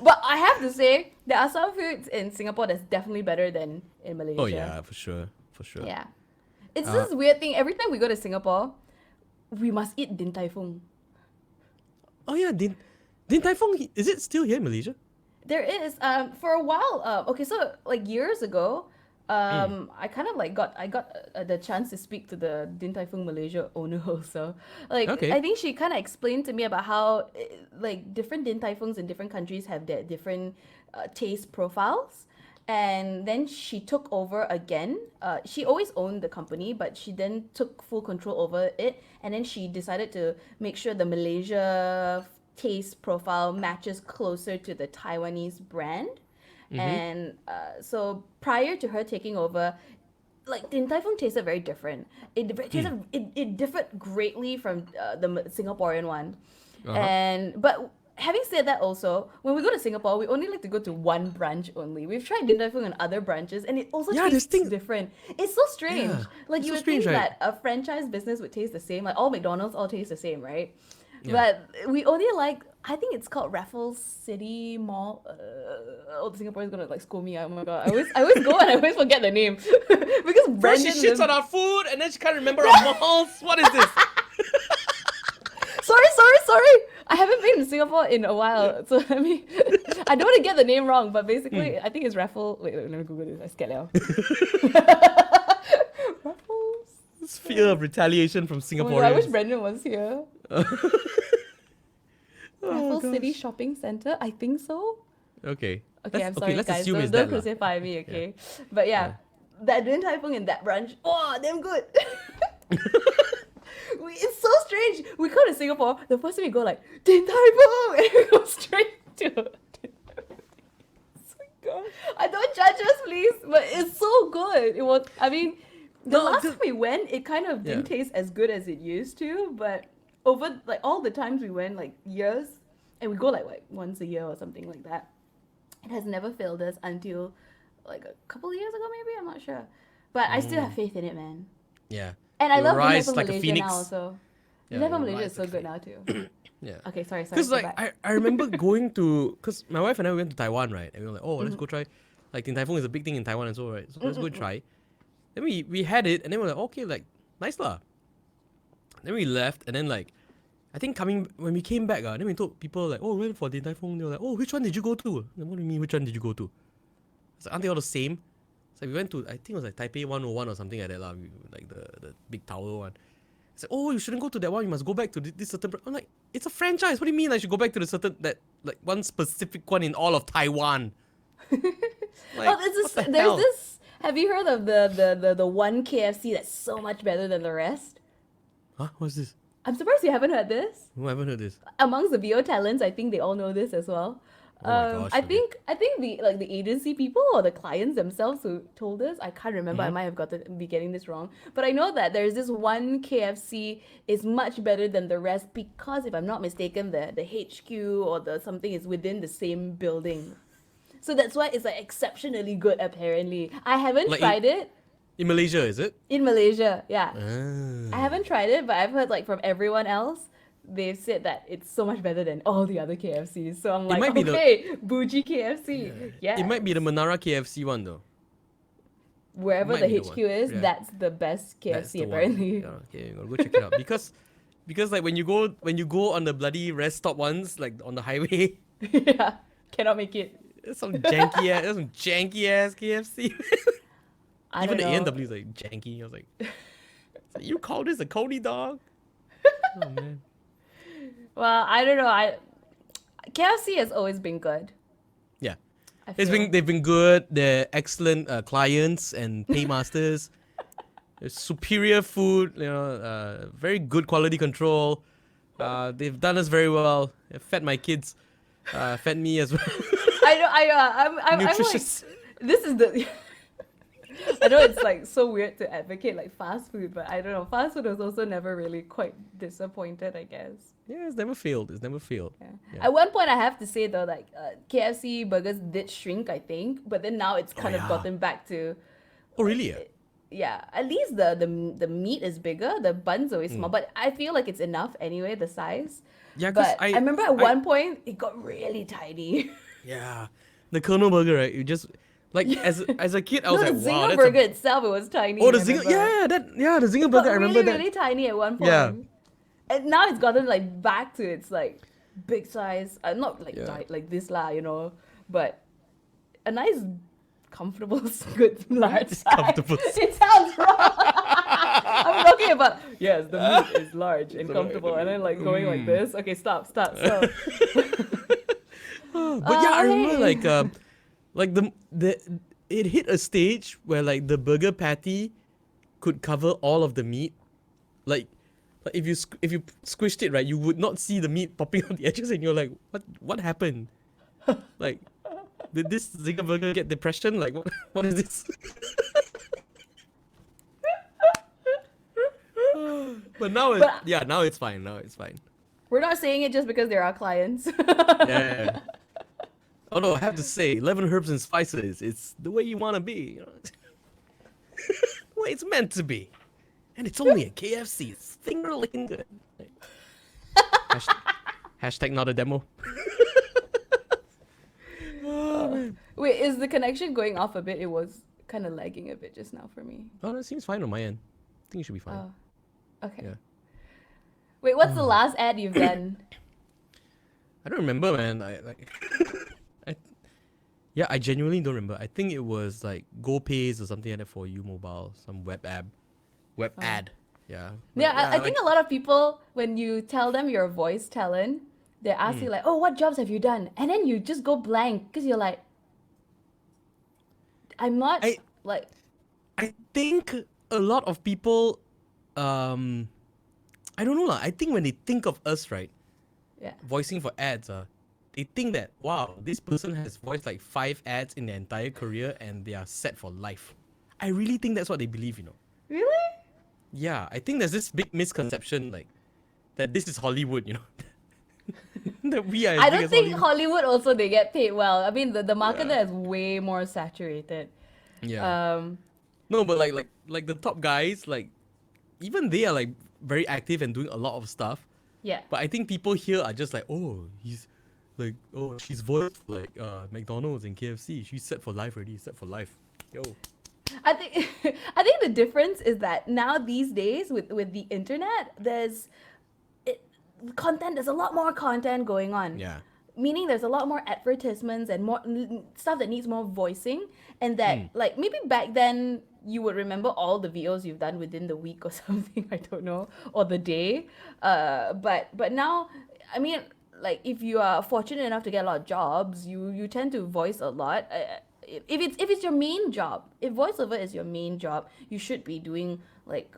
But I have to say, there are some foods in Singapore that's definitely better than in Malaysia. Oh yeah, for sure. Yeah. It's this weird thing. Every time we go to Singapore, we must eat Din Tai Fung. Oh yeah, Din Tai Fung, is it still here in Malaysia? There is for a while. Okay, so like years ago, I kind of like got the chance to speak to the Din Tai Fung Malaysia owner also. Like Okay. I think she kind of explained to me about how like different Din Tai Fungs in different countries have their different taste profiles. And then she took over again. She always owned the company, but she then took full control over it. And then she decided to make sure the Malaysia taste profile matches closer to the Taiwanese brand. And so prior to her taking over, like Din Tai Fung tasted very different. It differed greatly from the Singaporean one. But having said that, also when we go to Singapore, we only like to go to one branch only. We've tried Din Tai Fung in other branches, and it also Yeah, tastes there's things- different. It's so strange. Yeah, Like it's you so would think strange, right? that a franchise business would taste the same. Like all McDonald's all taste the same, right? But we only like, I think it's called Raffles City Mall. Oh, the Singaporeans gonna like scold me. Oh my god, I always go and I always forget the name because First Brandon she shits lives. on our food, and then she can't remember our malls. What is this? Sorry. I haven't been to Singapore in a while, so I mean, I don't want to get the name wrong, but basically, I think it's Raffles. Wait, let me Google this. I scared now. Raffles. This fear of retaliation from Oh my god, I wish Singaporeans. Brandon was here. Raffles City gosh. Shopping Center. I think so. Okay. Okay, I'm sorry, let's guys. assume Don't, it's don't that lah. crucify me, okay? But yeah, that Din Tai Fung in that branch, oh, damn good. It's so strange. We come to Singapore, the first thing we go like Din Tai Fung, and we go straight to. Din Tai Fung. Oh my god! I don't judge us, please, but it's so good. It was. I mean, the No, last the- time we went, it kind of didn't taste as good as it used to, but over like all the times we went, like years, and we go like once a year or something like that. It has never failed us until like a couple of years ago, maybe. I'm not sure, but I still have faith in it, man. Yeah. And I It will love Din Tai rise Fung like a Malaysia phoenix. now also. Yeah, Din Tai it Fung will Malaysia rise is so like a good now too. Yeah. Okay, sorry. Because Go like back. I remember going to, because my wife and I went to Taiwan, right? And we were like, oh, let's go try. Like Din Tai Fung is a big thing in Taiwan and so, right? So let's go try. Then we had it, and then we're like, okay, like nice lah. Then we left, and then like, I think when we came back, then we told people like, oh, we went for Din Tai Fung. They were like, oh, which one did you go to? Like, what do you mean, which one did you go to? It's like, aren't they all the same? It's like we went to, I think it was like Taipei 101 or something like that lah. Like the big tower one. It's like, oh, you shouldn't go to that one. You must go back to this certain. I'm like, it's a franchise. What do you mean I should go back to the certain that like one specific one in all of Taiwan? Like, Oh, there's hell? this. Have you heard of the one KFC that's so much better than the rest? Huh? What's this? I'm surprised you haven't heard this. Oh, I haven't heard this. Amongst the VO talents, I think they all know this as well. Oh my gosh, I okay. think the agency people or the clients themselves who told us, I can't remember. I might have be getting this wrong, but I know that there's this one KFC is much better than the rest because if I'm not mistaken, the HQ or the something is within the same building. So that's why it's like exceptionally good. Apparently, I haven't Like tried it In Malaysia, is it? in Malaysia. Yeah, I Ah. haven't tried it, but I've heard like from everyone else. They've said that it's so much better than all the other KFCs. So I'm like, might be the- okay, bougie KFC. Yeah. It might be the Menara KFC one though. Wherever might the be the HQ one. is, Yeah. that's the best That's KFC the apparently. One. Yeah, okay, you gotta go check it out because like when you go on the bloody rest stop ones like on the highway, Yeah, cannot make it. there's some janky ass KFC. I Even the don't know. A&W is like janky. I was like, "So you call this a Cody dog? Oh man. Well, I don't know. KFC has always been good. Yeah. I feel. They've been good. They're excellent clients and paymasters. There's superior food. Very good quality control. They've done us very well. They fed my kids. Fed me as well. I know. I'm like, Nutritious. this is the. I know it's like so weird to advocate like fast food, but I don't know. Fast food has also never really quite disappointed, I guess. Yeah, it's never failed. Yeah. Yeah. At one point, I have to say though, like KFC burgers did shrink, I think, but then now it's kind of yeah. gotten back to. Oh really? Yeah. Yeah, at least the meat is bigger. The bun's always small, but I feel like it's enough anyway. The size. Yeah, 'cause But I remember at one point it got really tiny. Yeah, the Colonel Burger, right? You just like as a kid, I was No, like, the wow, Zinger that's burger itself it was tiny. Oh, the I Zinger, remember. the Zinger It Burger. got I remember really, that. really tiny at one point. Yeah. And now it's gotten like back to its like big size. Not like Yeah. like this lah, but a nice, comfortable, good large size. Comfortable. It sounds wrong. I'm talking about yes, the meat is large and So, comfortable, and then like going like this. Okay, stop. But yeah, I remember hey. like the it hit a stage where like the burger patty could cover all of the meat. Like if you squished it right, you would not see the meat popping out the edges, and you're like, what happened? Like, did this Zinger burger get depression? Like, what is this? But now it's fine. Now it's fine. We're not saying it just because they're our clients. Yeah. Although I have to say, 11 herbs and spices, it's the way you want to be. The way it's meant to be. And it's only a KFC. It's finger licking good. Hashtag not a demo. Wait, is the connection going off a bit? It was kind of lagging a bit just now for me. Oh, that seems fine on my end. I think it should be fine. Oh, okay. Yeah. Wait, what's the last ad you've done? I don't remember, man. I genuinely don't remember. I think it was like GoPays or something like that for U Mobile, some web ad. Yeah. Yeah, I think like, a lot of people, when you tell them you're a voice talent, they ask you like, "Oh, what jobs have you done?" And then you just go blank because you're like, "I'm not like." I think a lot of people, I don't know lah. I think when they think of us, right, Yeah. voicing for ads, they think that wow, this person has voiced like 5 ads in their entire career and they are set for life. I really think that's what they believe, you know. Really? Yeah, I think there's this big misconception like that this is Hollywood, you know. That we are. As I big don't as think Hollywood also they get paid well. I mean, the market Yeah. there is way more saturated. Yeah. No, but like the top guys, like even they are like very active and doing a lot of stuff. Yeah. But I think people here are just like, oh, he's like, oh, she's voiced for, like McDonald's and KFC. She's set for life already. Set for life. Yo. I think I think the difference is that now these days with the internet, there's a lot more content going on. Yeah. Meaning there's a lot more advertisements and more stuff that needs more voicing, and that like maybe back then you would remember all the videos you've done within the week or something, I don't know, or the day. But now, I mean, like if you are fortunate enough to get a lot of jobs, you tend to voice a lot. If it's your main job, if voiceover is your main job, you should be doing like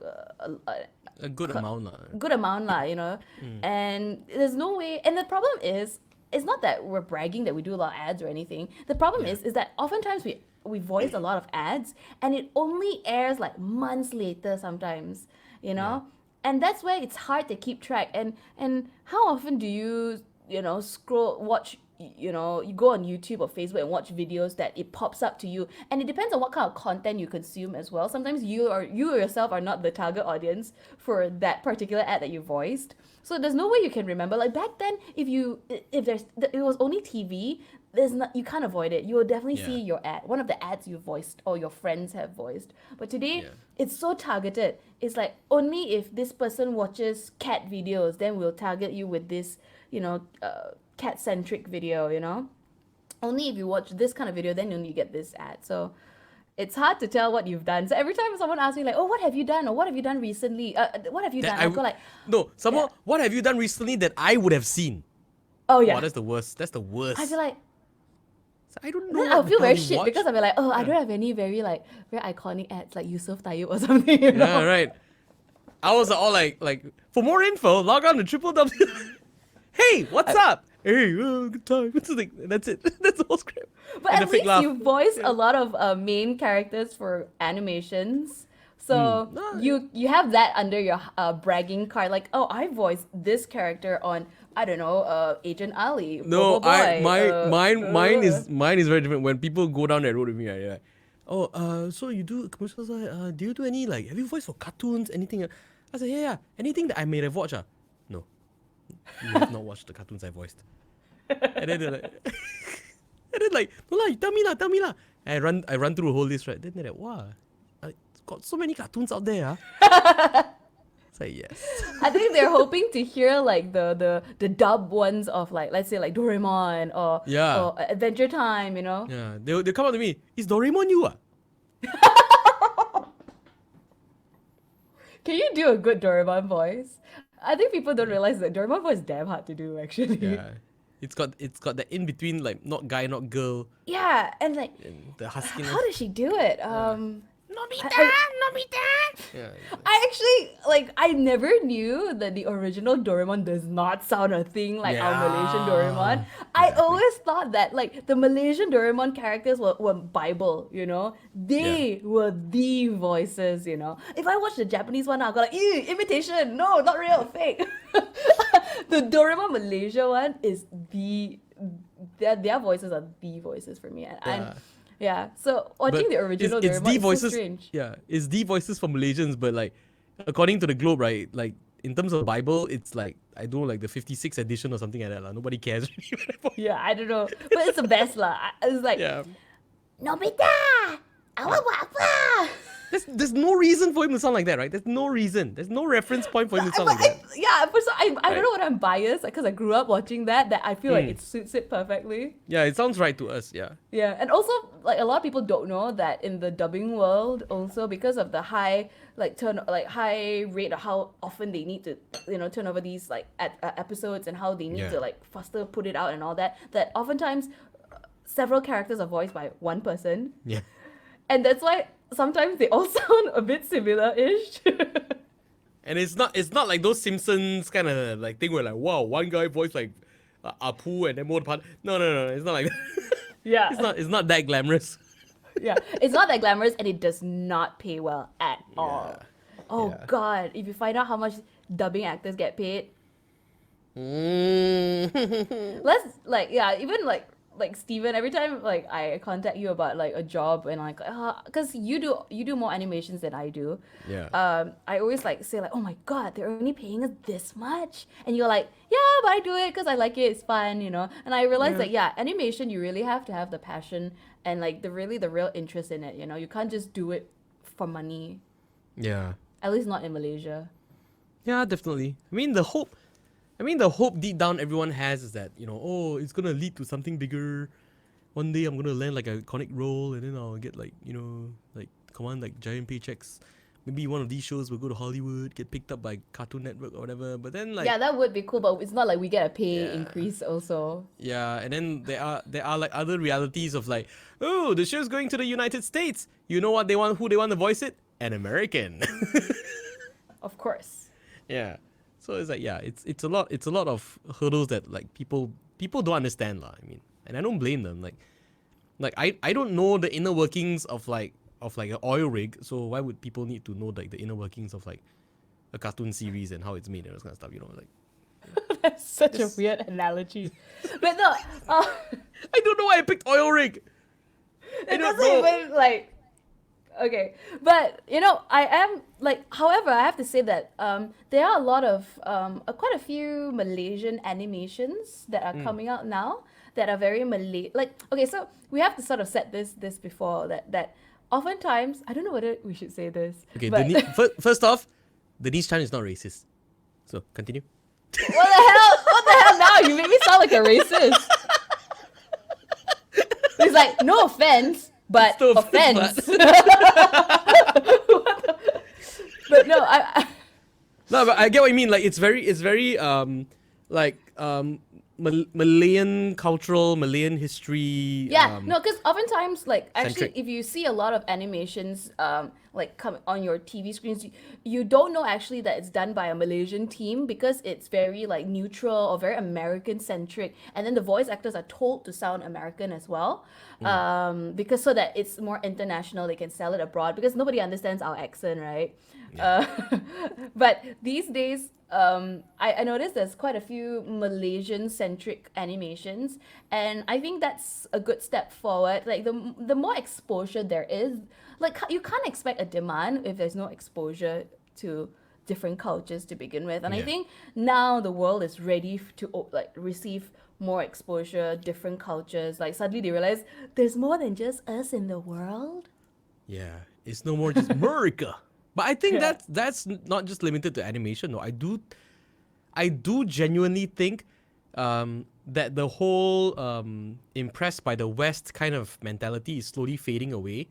A good amount lah. good amount lah, you know. And there's no way. And the problem is, it's not that we're bragging that we do a lot of ads or anything. The problem is that oftentimes we voice a lot of ads and it only airs like months later sometimes, you know. And that's where it's hard to keep track. And how often do you watch, you go on YouTube or Facebook and watch videos that it pops up to you, and it depends on what kind of content you consume as well. Sometimes you yourself are not the target audience for that particular ad that you voiced, so there's no way you can remember. Like back then, if it was only TV, you can't avoid it. You will definitely see your ad, one of the ads you voiced or your friends have voiced. But today, it's so targeted. It's like only if this person watches cat videos, then we'll target you with this, cat-centric video, only if you watch this kind of video, then you get this ad. So it's hard to tell what you've done. So every time someone asks me like, oh, what have you done, or what have you done recently, what have you done, I'll go like, what have you done recently that I would have seen? Oh yeah, wow, that's the worst. I feel like I don't know. then I'll feel very shit because I'll be like, oh, I don't have any very iconic ads like Yusuf Tayyip or something. Yeah, right. I was all like for more info, log on to www. Hey, what's up? Hey, good time. That's it. That's the whole script. But at least you voice a lot of main characters for animations. So you have that under your bragging card. Like, oh, I voiced this character on, I don't know, Agent Ali. No, mine is uh. very different. When people go down that road with me, right, like, oh, so you do commercials? Do you do any have you voiced for cartoons? Anything? I said, yeah. Anything that I may have watched? No, you have not watched the cartoons I voiced. And then they're like, no lah, you tell me lah. And I run through a whole list, right? Then they're like, wow, got so many cartoons out there, It's like, yes. I think they're hoping to hear like the dub ones of like, let's say like Doraemon or Adventure Time, Yeah, they'll come up to me. Is Doraemon you? Can you do a good Doraemon voice? I think people don't realize that Doraemon voice is damn hard to do actually. Yeah. It's got that in between, like not guy, not girl. Yeah, and like the husky. how does she do it? Nobita. Yeah. I actually I never knew that the original Doraemon does not sound a thing like our Malaysian Doraemon. I always thought that like the Malaysian Doraemon characters were Bible, They were the voices, If I watch the Japanese one, I'll go like, ew, imitation, no, not real, fake. The Doraemon Malaysia one is their voices are the voices for me. And so watching the original Doraemon is so strange. Yeah, it's the voices for Malaysians, but like according to the Globe, right? Like in terms of Bible, it's like I don't know, like the 56th edition or something like that. Nobody cares. Yeah, I don't know, but it's the best lah. It's like Yeah. Nobita, awak buat apa? There's no reason for him to sound like that, right? There's no reason. There's no reference point for him to sound like that. Yeah, for some, I Right. don't know what I'm biased because I grew up watching that I feel like Mm. it suits it perfectly. Yeah, it sounds right to us. Yeah. Yeah, and also like a lot of people don't know that in the dubbing world, also because of the high high rate of how often they need to turn over these like episodes and how they need Yeah. to like faster put it out and all that. That oftentimes several characters are voiced by one person, Yeah. and that's why sometimes they all sound a bit similar-ish. And it's not like those Simpsons kind of like thing where like, wow, one guy voiced like Apu and then more part. No, it's not like that. Yeah, It's not that glamorous. yeah, it's not that glamorous, and it does not pay well at all. Oh Yeah. God, if you find out how much dubbing actors get paid, Mm. let's like yeah, even like Steven, every time like I contact you about like a job and like because you do more animations than I do. Yeah. I always like say like, oh my God, they're only paying us this much, and you're like, yeah, but I do it because I like it, it's fun, and I realized that animation, you really have to have the passion and like the real interest in it. You can't just do it for money, Yeah. at least not in Malaysia. Yeah, definitely. I mean, the hope deep down everyone has is that, oh, it's gonna lead to something bigger. One day I'm gonna land like a iconic role and then I'll get like, like command like giant paychecks. Maybe one of these shows will go to Hollywood, get picked up by Cartoon Network or whatever. But then like Yeah, that would be cool, but it's not like we get a pay Yeah. increase also. yeah, and then there are like other realities of like, oh, the show's going to the United States. You know what they want? Who they want to voice it? An American. Of course. Yeah. So it's like it's a lot of hurdles that like people don't understand lah. I mean, and I don't blame them. Like I don't know the inner workings of like an oil rig. So why would people need to know like the inner workings of like a cartoon series and how it's made and those kind of stuff? Like That's such a weird analogy. But no, I don't know why I picked oil rig. it don't doesn't know. even like. Okay, but I am like. However, I have to say that there are a lot of quite a few Malaysian animations that are coming out now that are very Malay. Like, okay, so we have to sort of set this before that. Oftentimes, I don't know whether we should say this. Okay, but first off, Denise Chan is not racist. So continue. what the hell? What the hell now? You make me sound like a racist. It's like, no offense, but It's no offense. offense, But no, I No, but I get what you mean. Like it's very Malayan cultural, Malayan history. yeah, no, because oftentimes, like, actually, centric. if you see a lot of animations, like, come on your TV screens, you don't know actually that it's done by a Malaysian team because it's very, like, neutral or very American-centric. And then the voice actors are told to sound American as well, because so that it's more international, they can sell it abroad because nobody understands our accent, right? But these days, I noticed there's quite a few Malaysian-centric animations, and I think that's a good step forward. Like the more exposure there is, like you can't expect a demand if there's no exposure to different cultures to begin with. And I Yeah. think now the world is ready to like receive more exposure, different cultures. Like suddenly they realize there's more than just us in the world. Yeah, it's no more just America. But I think Yeah. that's not just limited to animation. No, I do genuinely think that the whole impressed by the West kind of mentality is slowly fading away.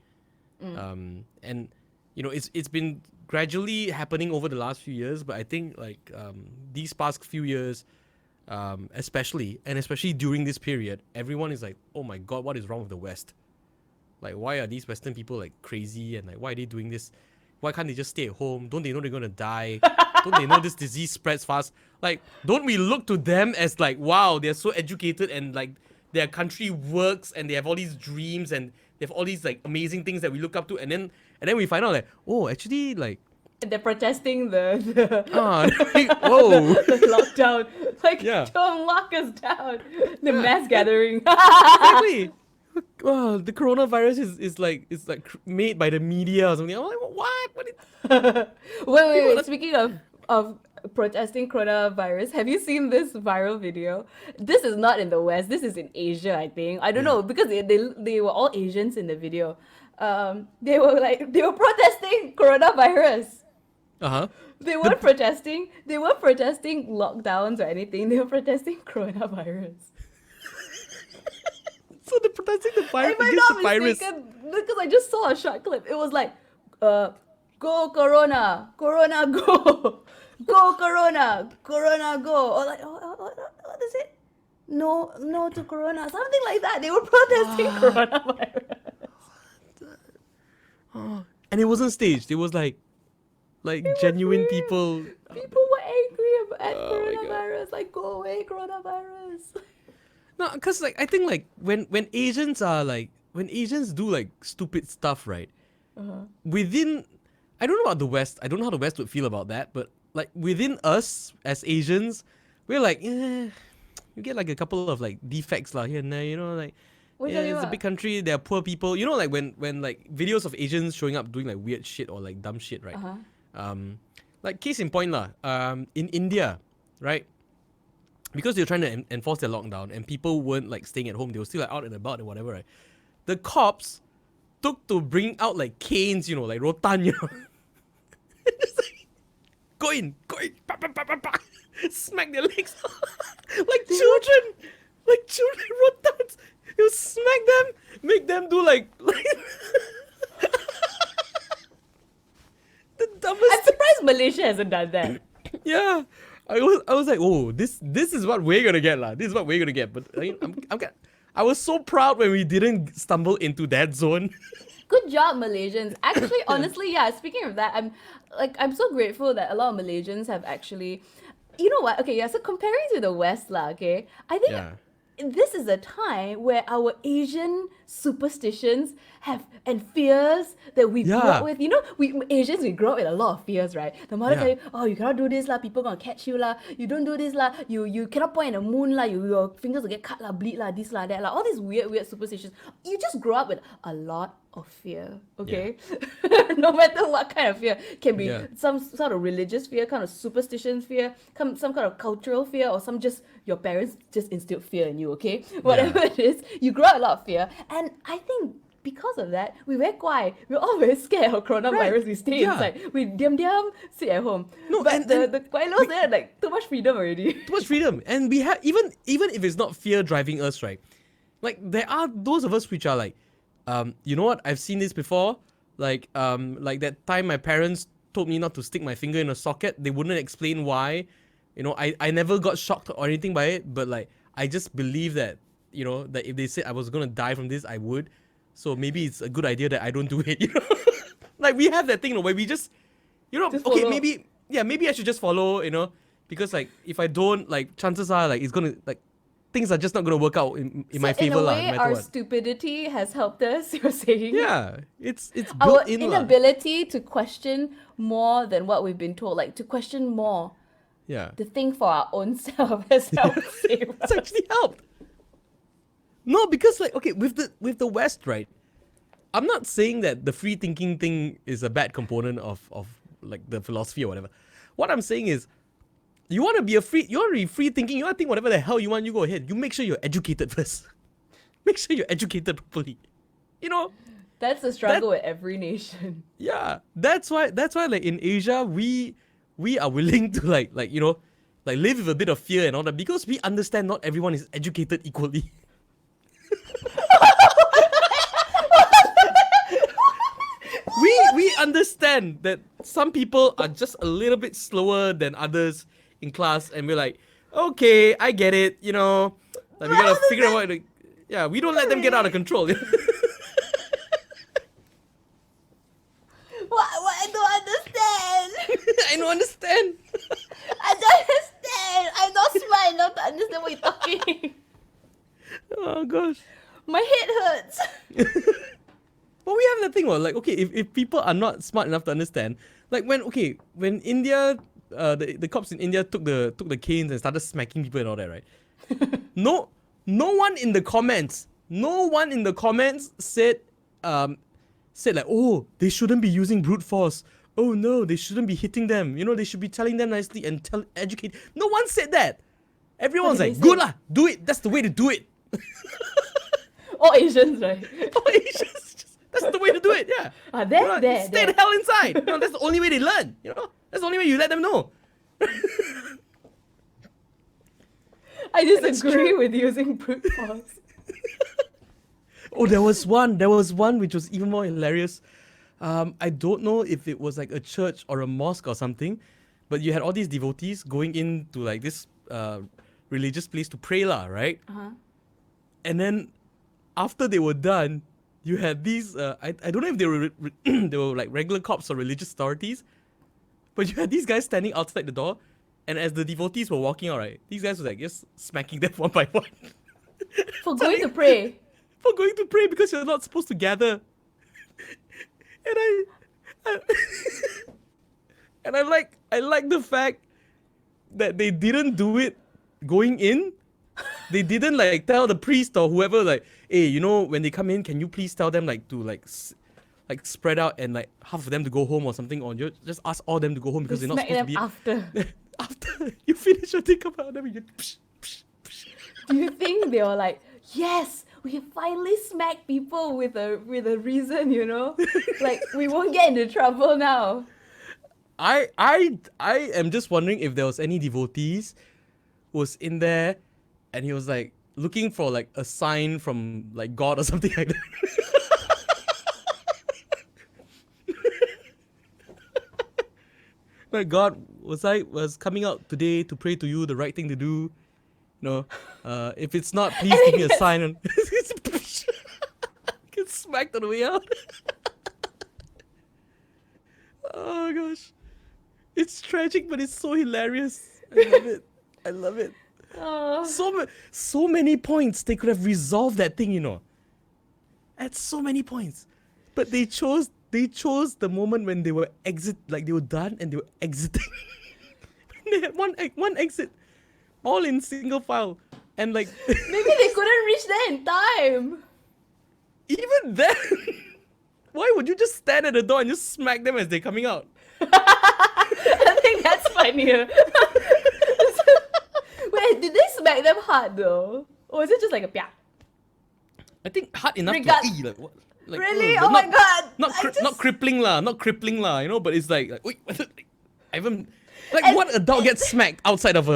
And it's been gradually happening over the last few years. But I think like these past few years, especially during this period, everyone is like, oh my God, what is wrong with the West? Like, why are these Western people like crazy and like why are they doing this? Why can't they just stay at home? Don't they know they're gonna die? Don't they know this disease spreads fast? Like, don't we look to them as like, wow, they're so educated and like their country works and they have all these dreams and they have all these like amazing things that we look up to, and then we find out like, oh, actually like And they're protesting the whoa. the lockdown. Like, Yeah. don't lock us down. The mass gathering. Exactly. Wow, the coronavirus is like made by the media or something. I'm like, what? What is Wait. Speaking of protesting coronavirus. Have you seen this viral video? This is not in the West. This is in Asia, I think. I don't know because they were all Asians in the video. They were protesting coronavirus. Uh-huh. They weren't protesting. They weren't protesting lockdowns or anything. They were protesting coronavirus. So they're protesting the virus If I'm against not the virus. mistaken, because I just saw a short clip. It was like, go Corona, Corona go, go Corona, Corona go, or like, what is it? No, no to Corona, something like that. They were protesting coronavirus. And it wasn't staged. It was like genuine real. people. People were angry at Oh my God. coronavirus. Like, go away, coronavirus. No, because like I think like when Asians are like when Asians do like stupid stuff, right? Within, I don't know about the West. I don't know how the West would feel about that, but like within us as Asians, we're like, you get like a couple of like defects lah here and there, you know, like. What Yeah, you it's a talking big country. There are poor people. You know, like when like videos of Asians showing up doing like weird shit or like dumb shit, right? Like case in point lah. In India, right? Because they were trying to enforce their lockdown and people weren't like staying at home. They were still like out and about and whatever, right? The cops took to bring out like canes, you know, like rotan, you know. Just like, go in, pa, pa, pa, pa, pa. Smack their legs, like children, rotans. You smack them, make them do like the dumbest. I'm surprised Malaysia hasn't done that. Yeah, I was like, oh, this is what we're gonna get lah. This is what we're gonna get. But I was so proud when we didn't stumble into that zone. Good job, Malaysians. Actually, honestly, yeah. Speaking of that, I'm so grateful that a lot of Malaysians have actually, you know what? Okay, yeah. So comparing to the West, lah. Okay, I think Yeah. this is a time where our Asian superstitions and fears that we grew Yeah. up with. You know, we Asians, we grow up with a lot of fears, right? The mother Yeah. tell you, oh, you cannot do this lah, people gonna catch you lah. You don't do this lah, you cannot point at the moon lah, your fingers will get cut lah, bleed lah, this lah, that lah. All these weird superstitions. You just grow up with a lot of fear, okay? No matter what kind of fear. Can be some sort of religious fear, kind of superstition fear, some kind of cultural fear, or some just your parents just instilled fear in you, okay? Whatever it is, you grow up with a lot of fear. And I think because of that, we very quiet. We're all very scared of coronavirus. Right. We stay Yeah. inside. We diam sit at home. No, but and the Quailos there, like, too much freedom already. Too much freedom, and we have even if it's not fear driving us, right? Like there are those of us which are like, you know what? I've seen this before. Like that time my parents told me not to stick my finger in a socket. They wouldn't explain why. You know, I never got shocked or anything by it, but like I just believe that, you know, that if they said I was gonna die from this, I would. So maybe it's a good idea that I don't do it, you know? Like we have that thing, you know, where we just, you know, Just okay, follow. maybe I should just follow, you know, because like if I don't, like chances are like it's gonna like things are just not gonna work out in my favor in a lah, way, no matter our what. stupidity has helped us, you're saying? Yeah, it's Our built in lah. inability to question more than what we've been told, like to question more, Yeah, to think for our own self has helped save us. it's actually helped. No, because like okay, with the West, right? I'm not saying that the free thinking thing is a bad component of like the philosophy or whatever. What I'm saying is, you want to be free thinking. You want to think whatever the hell you want. You go ahead. You make sure you're educated first. Make sure you're educated properly. You know. That's the struggle with every nation. Yeah, that's why like in Asia we are willing to like you know like live with a bit of fear and all that because we understand not everyone is educated equally. we understand that some people are just a little bit slower than others in class, and we're like, okay, I get it, you know, like we gotta figure out what to, yeah, we don't let them get out of control. What? I don't understand. I don't understand. I don't understand. I'm not smart enough to understand what you're talking. Oh gosh. My head hurts. But we have that thing where like, okay, if people are not smart enough to understand, like when India, the cops in India took the canes and started smacking people and all that, right? no one in the comments said like, oh, they shouldn't be using brute force. oh no, they shouldn't be hitting them. You know, they should be telling them nicely and educate. No one said that. Everyone's did like, they good say? lah, do it. That's the way to do it. All Asians, right? Oh, that's the way to do it. Yeah. Stay the hell inside. You know, that's the only way they learn. You know, that's the only way you let them know. I disagree with using brute force. Oh, there was one which was even more hilarious. I don't know if it was like a church or a mosque or something, but you had all these devotees going into like this religious place to pray lah, right? Uh-huh. And then after they were done, you had these I don't know if they were they were like regular cops or religious authorities, but you had these guys standing outside the door, and as the devotees were walking out, right, these guys were like just smacking them one by one. For going to pray. For going to pray because you're not supposed to gather. And I and I like the fact that they didn't do it going in. They didn't like tell the priest or whoever like, hey, you know, when they come in, can you please tell them like to like spread out and like half of them to go home or something, or you just ask all them to go home because they're not Smack supposed to them be after. after you finish your thing about them, you get psh, psh, psh. Do you think they were like, yes, we finally smack people with a reason, you know? Like, we won't get into trouble now. I am just wondering if there was any devotees who was in there and he was like looking for like a sign from like God or something like that. Like, God, was coming out today to pray to you, the right thing to do. You know, if it's not, please give me a sign. And get smacked on the way out. Oh gosh, it's tragic, but it's so hilarious. I love it. I love it. Oh. So many points they could have resolved that thing. You know, at so many points, but they chose the moment when they were they were done and they were exiting. They had one exit, all in single file, and like Maybe they couldn't reach there in time. even then, why would you just stand at the door and just smack them as they're coming out? I think that's funnier. Wait, did they smack them hard though? Or is it just like a pia? I think hard enough Regard- to like what? Like, Really? but Oh my god! not crippling lah, you know. But it's like wait, I haven't. Like, And- what adult gets smacked outside of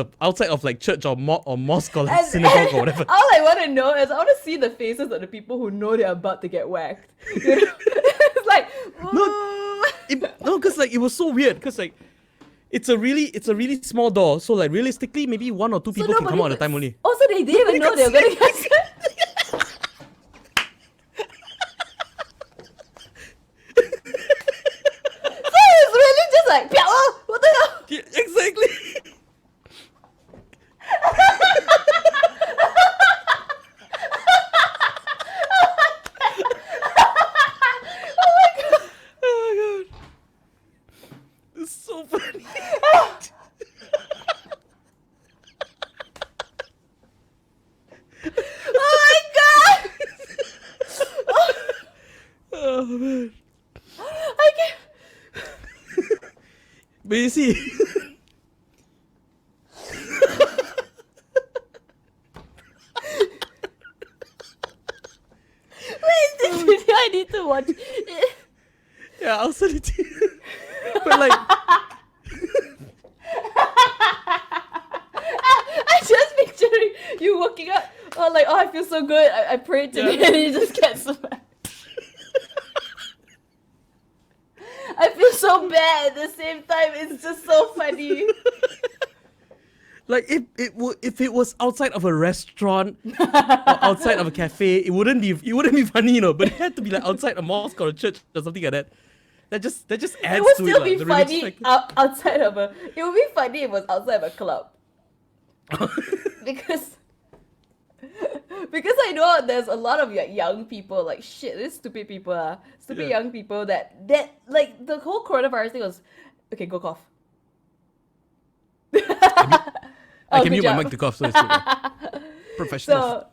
like church or mosque or like synagogue or whatever? All I want to know is I want to see the faces of the people who know they're about to get whacked. You know? It's like No, because like it was so weird. Because like it's a really small door. So like realistically, maybe one or two people can come out at a time only. Oh, so they didn't even know they were gonna get smacked. So it's really just like, "Pia, oh, what the hell?" Yeah, exactly. Oh my god. It's so funny. Oh my god! Oh man. I can't. But you see, Wait, this video I need to watch. yeah, I'll send it to you. But like, I'm just picturing you waking up. Oh, like, oh, I feel so good. I prayed today, Yeah. and you just get smacked. I feel so bad at the same time. It's just so funny. like if it was outside of a restaurant or outside of a cafe, it wouldn't be funny, you know. But it had to be like outside a mosque or a church or something like that. That just adds It would to still it. be The religious funny factor. outside of a. It would be funny if it was outside of a club. because I know there's a lot of like young people, like shit, these stupid people stupid Yeah. young people that like the whole coronavirus thing was okay. Go cough. I Oh, can good mute my job. mic to cough, so it's professional. So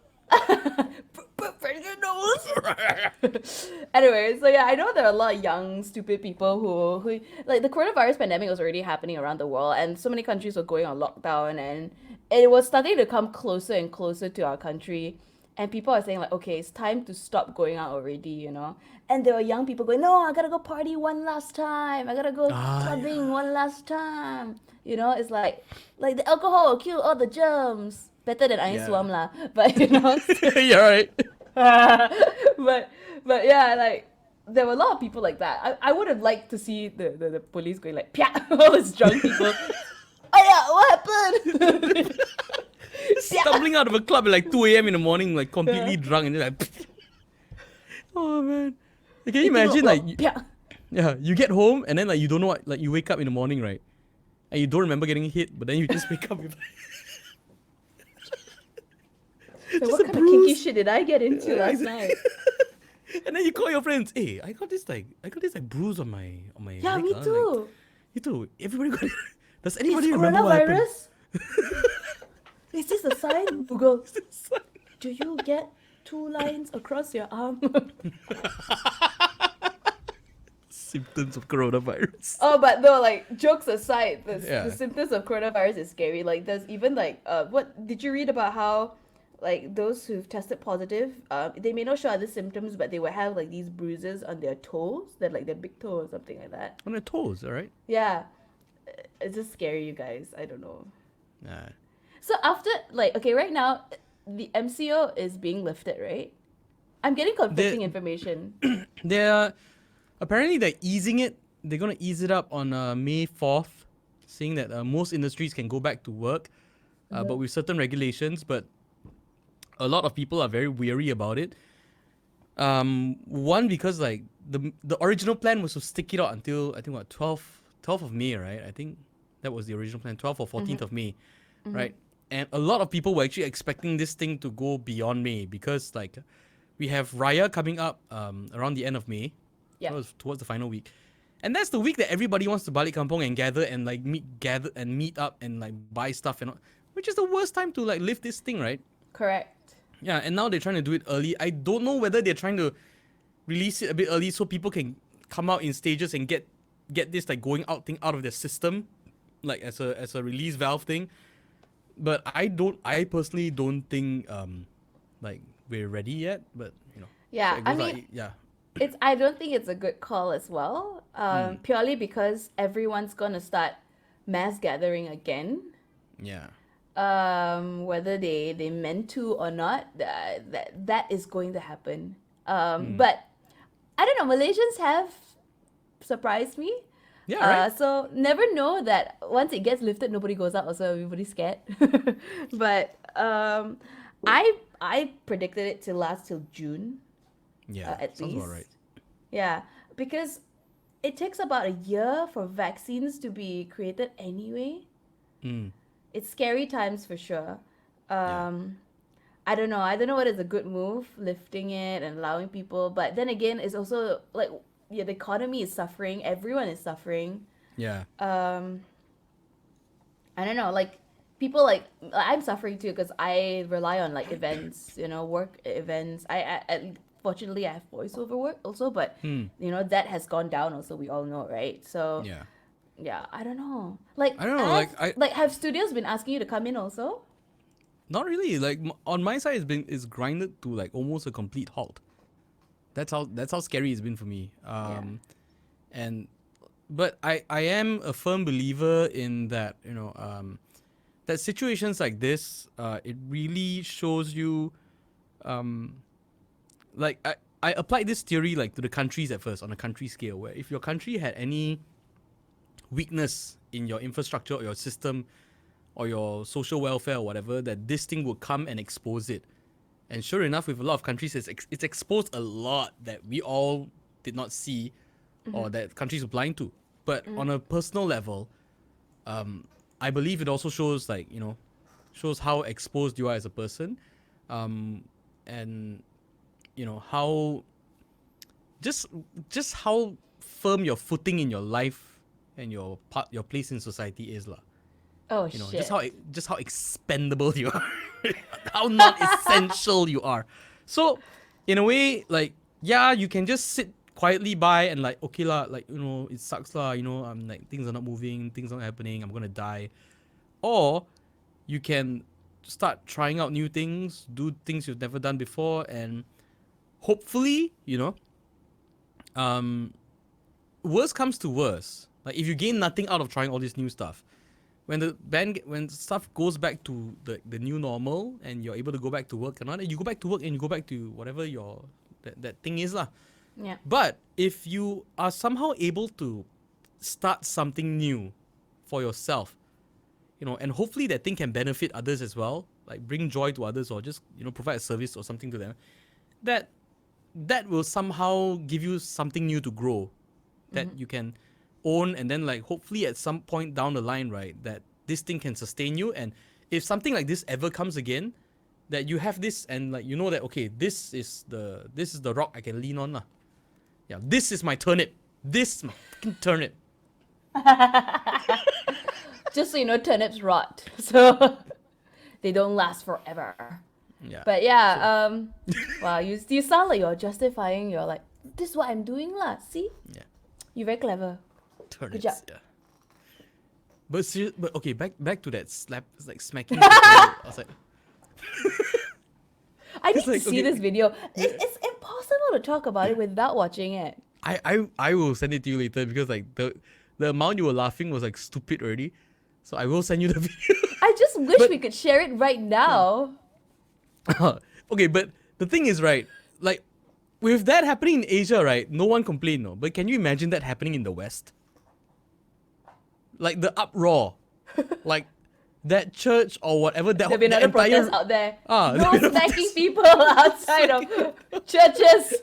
professional. nose. Anyway, so yeah, I know there are a lot of young, stupid people who like the coronavirus pandemic was already happening around the world, and so many countries were going on lockdown, and it was starting to come closer and closer to our country. And people are saying like, okay, it's time to stop going out already, you know. And there were young people going, no, I gotta go party one last time. I gotta go clubbing one last time. You know, it's like the alcohol will kill all the germs. Better than ice Yeah. swam lah. But you know, You're right. but yeah, like there were a lot of people like that. I would have liked to see the police going like, Pia! All these drunk people. Oh yeah, what happened? Stumbling out of a club at like 2 a.m. in the morning, like completely drunk, and you're like, oh man. Can you imagine like, yeah, you get home and then like you don't know what, like you wake up in the morning, right? And you don't remember getting hit, but then you just wake up with So just what a kind of kinky bruise. shit did I get into Yeah, last exactly. night? And then you call your friends, hey, I got this like bruise on my Yeah, leg. me Like, too. you too. Everybody got it. Does Is anybody remember what happened? coronavirus? Is this a sign? Google. Do you get 2 lines across your arm? Symptoms of coronavirus. Oh, but no, like jokes aside, Yeah. the symptoms of coronavirus is scary. Like there's even like what did you read about how like those who've tested positive, they may not show other symptoms, but they will have like these bruises on their toes, that like their big toe or something like that. On their toes, alright? Yeah, it's just scary, you guys. I don't know. Nah. So after like okay, right now the MCO is being lifted, right? I'm getting conflicting information. They're apparently they're easing it. They're gonna ease it up on May 4th, saying that most industries can go back to work, but with certain regulations. But a lot of people are very weary about it. One because like the original plan was to stick it out until I think what 12th of May, right? I think that was the original plan, 12th or 14th of May, right? And a lot of people were actually expecting this thing to go beyond May because like we have Raya coming up around the end of May. Yeah. That was towards the final week. And that's the week that everybody wants to balik kampong and gather and like meet up and like buy stuff and all, which is the worst time to like lift this thing, right? Correct. Yeah, and now they're trying to do it early. I don't know whether they're trying to release it a bit early so people can come out in stages and get this like going out thing out of their system, like as a release valve thing. But I personally don't think like we're ready yet. But you know. Yeah, so it I goes mean, like, yeah. I don't think it's a good call as well. Purely because everyone's gonna start mass gathering again. Yeah. Whether they meant to or not, that is going to happen. But I don't know. Malaysians have surprised me. Yeah, right. So never know that once it gets lifted, nobody goes out. Also, everybody's scared. But I predicted it to last till June. Yeah. At sounds least. about right. Yeah, because it takes about a year for vaccines to be created anyway. Mm. It's scary times for sure. Yeah. I don't know. I don't know what is a good move, lifting it and allowing people. But then again, it's also like yeah, the economy is suffering. Everyone is suffering. Yeah. I don't know. Like people like I'm suffering too because I rely on like events, you know, work events. Fortunately I have voiceover work also, but you know that has gone down also. We all know, right? So Yeah. I don't know. Like I don't know, like, have studios been asking you to come in also? Not really. Like on my side, it's grinded to like almost a complete halt. That's how scary it's been for me. And but I am a firm believer in that, you know, that situations like this, it really shows you, like I applied this theory like to the countries at first on a country scale, where if your country had any weakness in your infrastructure or your system or your social welfare or whatever, that this thing will come and expose it. And sure enough, with a lot of countries, it's exposed a lot that we all did not see or that countries were blind to. But on a personal level, I believe it also shows like, you know, shows how exposed you are as a person, and you know how just how firm your footing in your life and your place in society is lah. Oh You know, shit. just how expendable you are, how not essential you are. So in a way, like, yeah, you can just sit quietly by and like, okay lah, like, you know, it sucks lah, you know, I'm like, things are not moving, things are not happening, I'm gonna die. Or you can start trying out new things, do things you've never done before, and hopefully, you know, um, worst comes to worst. Like, if you gain nothing out of trying all this new stuff, when stuff goes back to the new normal and you're able to go back to work and all that, you go back to work and you go back to whatever your that thing is lah. Yeah. But if you are somehow able to start something new for yourself, you know, and hopefully that thing can benefit others as well, like bring joy to others or just, you know, provide a service or something to them, that will somehow give you something new to grow that you can own, and then like hopefully at some point down the line, right, that this thing can sustain you, and if something like this ever comes again, that you have this and like, you know, that okay, this is the rock I can lean on lah. Yeah, this is my turnip. This is my fucking turnip. Just so you know, turnips rot, so they don't last forever. Yeah. But yeah, wow, you sound like you're justifying. You're like, this is what I'm doing lah. See, Yeah. you're very clever. Turnips. job. Yeah. But okay, back to that slap, like smacking. I was like, I need It's like, to see okay. this video. It's impossible to talk about it without watching it. I will send it to you later because like the amount you were laughing was like stupid already. So I will send you the video. I just wish But- we could share it right now. Okay, but the thing is, right, like with that happening in Asia, right, no one complained, no. But can you imagine that happening in the West? Like the uproar, like that church or whatever. That There'll be the another entire protest out there. there'll No be another smacking people outside of churches.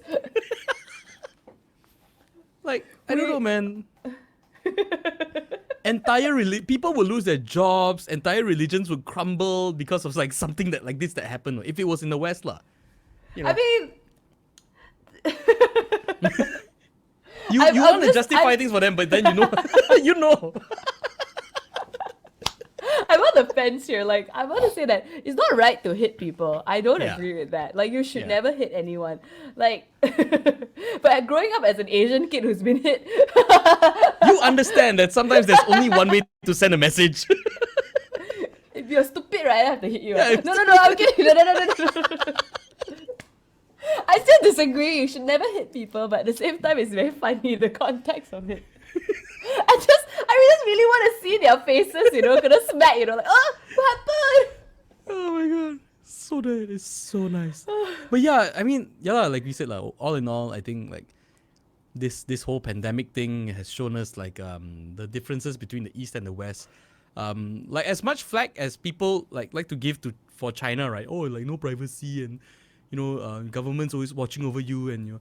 like I don't know, man. People will lose their jobs. Entire religions would crumble because of like something that like this that happened. If it was in the West, lah. You know, I mean, you I'm want to just- justify I'm- things for them, but then you know, you know. I'm on the fence here. Like, I want to say that it's not right to hit people. I don't Yeah. agree with that. Like, you should Yeah. never hit anyone. Like, but growing up as an Asian kid who's been hit, You understand that sometimes there's only one way to send a message. if you're stupid, right, I have to hit you. Yeah, No, I'm kidding. No. I still disagree. You should never hit people, but at the same time, it's very funny the context of it. I just really want to see their faces, you know, gonna smack, you know, like, oh, what happened? Oh my god, so nice. It's so nice. But yeah, I mean, yeah, lah, like we said, like, all in all, I think like this whole pandemic thing has shown us like the differences between the East and the West. Like as much flack as people like to give to for China, right? Oh, like no privacy and you know, government's always watching over you and you know,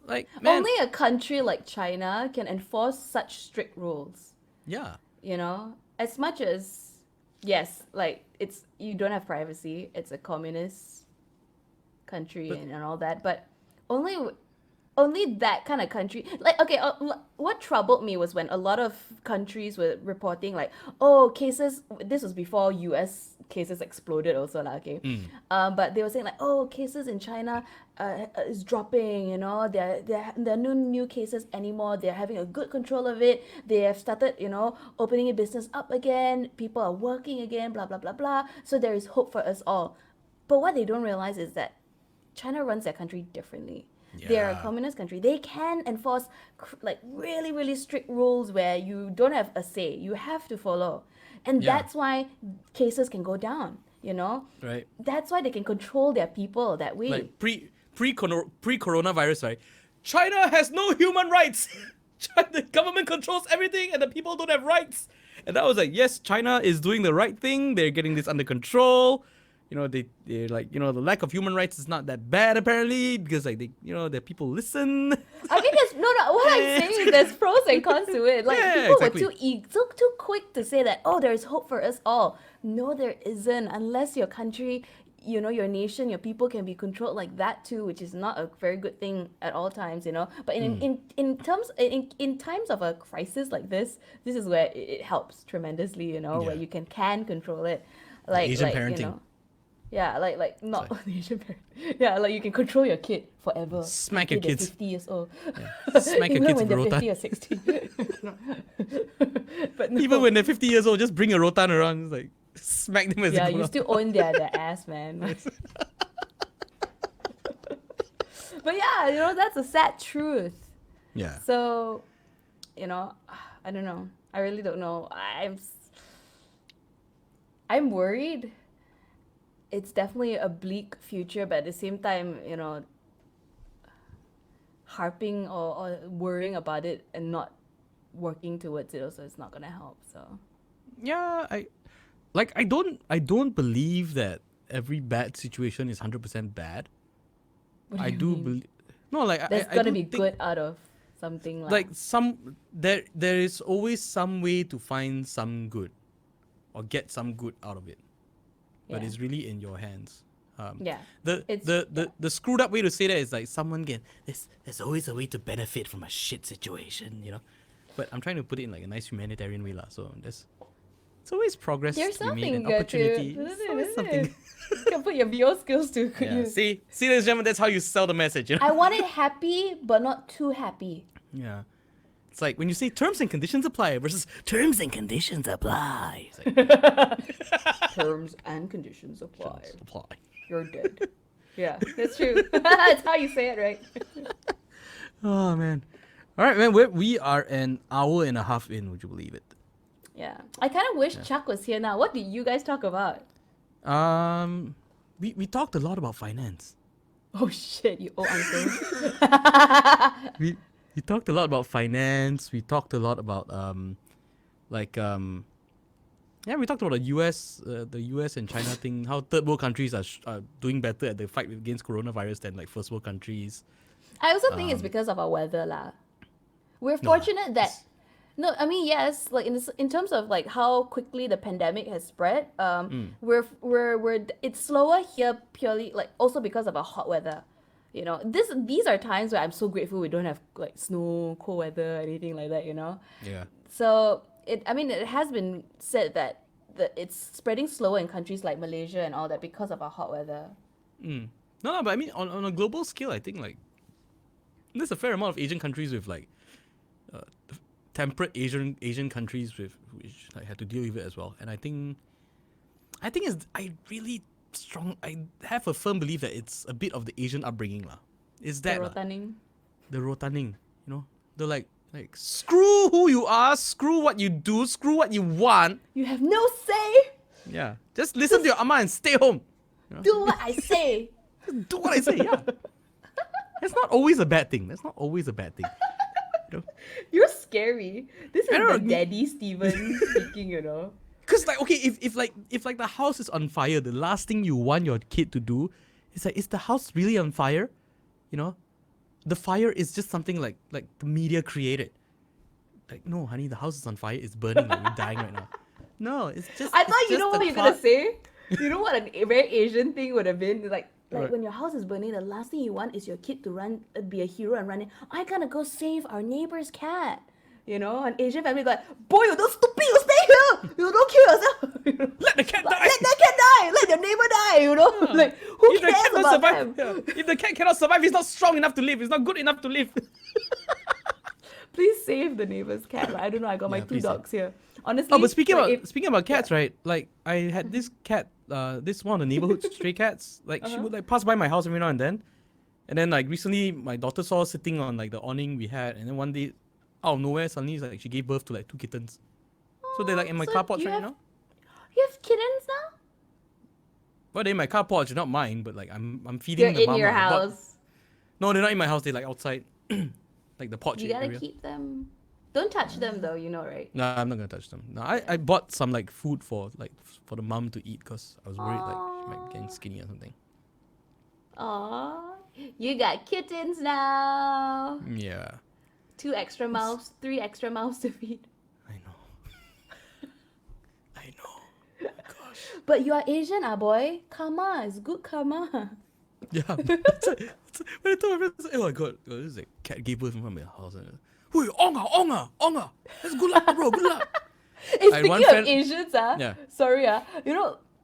like man, Only a country like China can enforce such strict rules, yeah, you know? As much as, yes, like, it's, you don't have privacy, it's a communist country But- and all that, but only that kind of country, like, okay, what troubled me was when a lot of countries were reporting like, oh, cases, this was before US cases exploded also lah, okay, but they were saying like, oh, cases in China is dropping, you know, there are no new cases anymore, they're having a good control of it, they have started, you know, opening a business up again, people are working again, blah blah blah blah, so there is hope for us all. But what they don't realize is that China runs their country differently. They're a Yeah. communist country. They can enforce like really, really strict rules where you don't have a say. You have to follow. And Yeah. that's why cases can go down, you know? right. That's why they can control their people that way. Like pre coronavirus, right? China has no human rights. The government controls everything, and the people don't have rights. And that was like, yes, China is doing the right thing. They're getting this under control. You know, they're like, you know, the lack of human rights is not that bad apparently because like they, you know, the people listen. I mean, there's no. What I'm saying is there's pros and cons to it. Like Yeah, people exactly. were too quick to say that. Oh, there's hope for us all. No, there isn't. Unless your country, you know, your nation, your people can be controlled like that too, which is not a very good thing at all times, you know. But in times of a crisis like this is where it helps tremendously, you know, where Yeah. you can control it. Like Asian like, parenting. You know, Yeah, like not the Asian parent. Yeah, like you can control your kid forever. Smack until your they're kids. 50 years old. Yeah. Smack your Even kids when with they're rotan. 50 or 60. But no. Even when they're 50 years old, just bring a rotan around. It's like, smack them as Yeah, they go you down. still own their ass, man. But yeah, that's a sad truth. Yeah. So, I don't know. I really don't know. I'm worried. It's definitely a bleak future, but at the same time, harping or worrying about it and not working towards it also is not gonna help. So Yeah, I don't believe that every bad situation is 100% bad. what do I you do mean? believe. No, like There's I gotta do be think good out of something like some there is always some way to find some good or get some good out of it. But yeah. it's really in your hands. Yeah. The It's the, yeah. the the screwed up way to say that is like someone can there's always a way to benefit from a shit situation, you know. But I'm trying to put it in like a nice humanitarian way lah. So it's always progress There's to be made and something good opportunity. to It's always something. You can put your VO skills to good Yeah. use. See, ladies and gentlemen, that's how you sell the message. You know? I want it happy, but not too happy. Yeah. It's like when you say terms and conditions apply versus terms and conditions apply. It's like, Terms and conditions apply. apply. You're dead. Yeah, that's true. That's how you say it, right? Oh man. All right, man. We are an hour and a half in. Would you believe it? Yeah. I kind of wish Chuck was here now. What did you guys talk about? We talked a lot about finance. Oh shit, you old uncle. We talked a lot about finance. We talked a lot about yeah, we talked about the US and China thing. How third world countries are doing better at the fight against coronavirus than like first world countries. I also think it's because of our weather lah. We're fortunate that no, I mean yes, like in terms of like how quickly the pandemic has spread, we're it's slower here purely like also because of our hot weather. These are times where I'm so grateful we don't have like snow, cold weather, anything like that. Yeah. So it has been said that it's spreading slower in countries like Malaysia and all that because of our hot weather. No, but I mean on a global scale, I think like there's a fair amount of Asian countries with like temperate Asian countries which like had to deal with it as well. And I think I have a firm belief that it's a bit of the Asian upbringing lah. Is that the rotaning, they're like screw who you are, screw what you do, screw what you want. You have no say. Yeah, just listen to your amma and stay home. Do what I say. Do what I say. Yeah, that's not always a bad thing. You're scary. This is I don't the know. daddy Steven speaking. Cause like okay, if the house is on fire, the last thing you want your kid to do is like, is the house really on fire? The fire is just something like the media created. Like, no, honey, the house is on fire. It's burning. Like we're dying right now. No, it's just. I thought it's you know just what a you're gonna thought. say. You know what a very Asian thing would have been like Right. when your house is burning, the last thing you want is your kid to be a hero and run in. I gotta go save our neighbor's cat. An Asian family like, boy, you don't stupid, you stay here. You don't kill yourself. Let the cat die. Let that cat die. Let your neighbor die. Like who If the cares cat about survive, them? If the cat cannot survive, he's not strong enough to live. He's not good enough to live. Please save the neighbor's cat. Like, I don't know. I got my Yeah, two please save. dogs here. Honestly. Oh, but speaking like, about cats, right? Like I had this cat, this one of the neighborhood stray cats. Like she would like pass by my house every now and then like recently my daughter saw her sitting on like the awning we had, and then one day, out of nowhere, suddenly like she gave birth to like 2 kittens. So they're like in my so carport you right have- now. You have kittens now? Well, they're in my carport, not mine, but like I'm feeding They're the in mama. your I bought- house. No, they're not in my house. They're like outside, like the porch You gotta area. keep them. Don't touch them though, right? No, I'm not gonna touch them. No, I bought some like food for the mum to eat because I was worried like she might be getting skinny or something. Aww. You got kittens now. Yeah, 2 extra mouths, 3 extra mouths to feed. I know. I know. Gosh. But you are Asian, boy. Karma is good karma. Yeah. When I told my friends, like, oh my god, this is like cat gave birth in front of my house. And, Hui, onga. That's good luck, bro. Good luck. Hey, I had one speaking of friend- Asians, Yeah. sorry,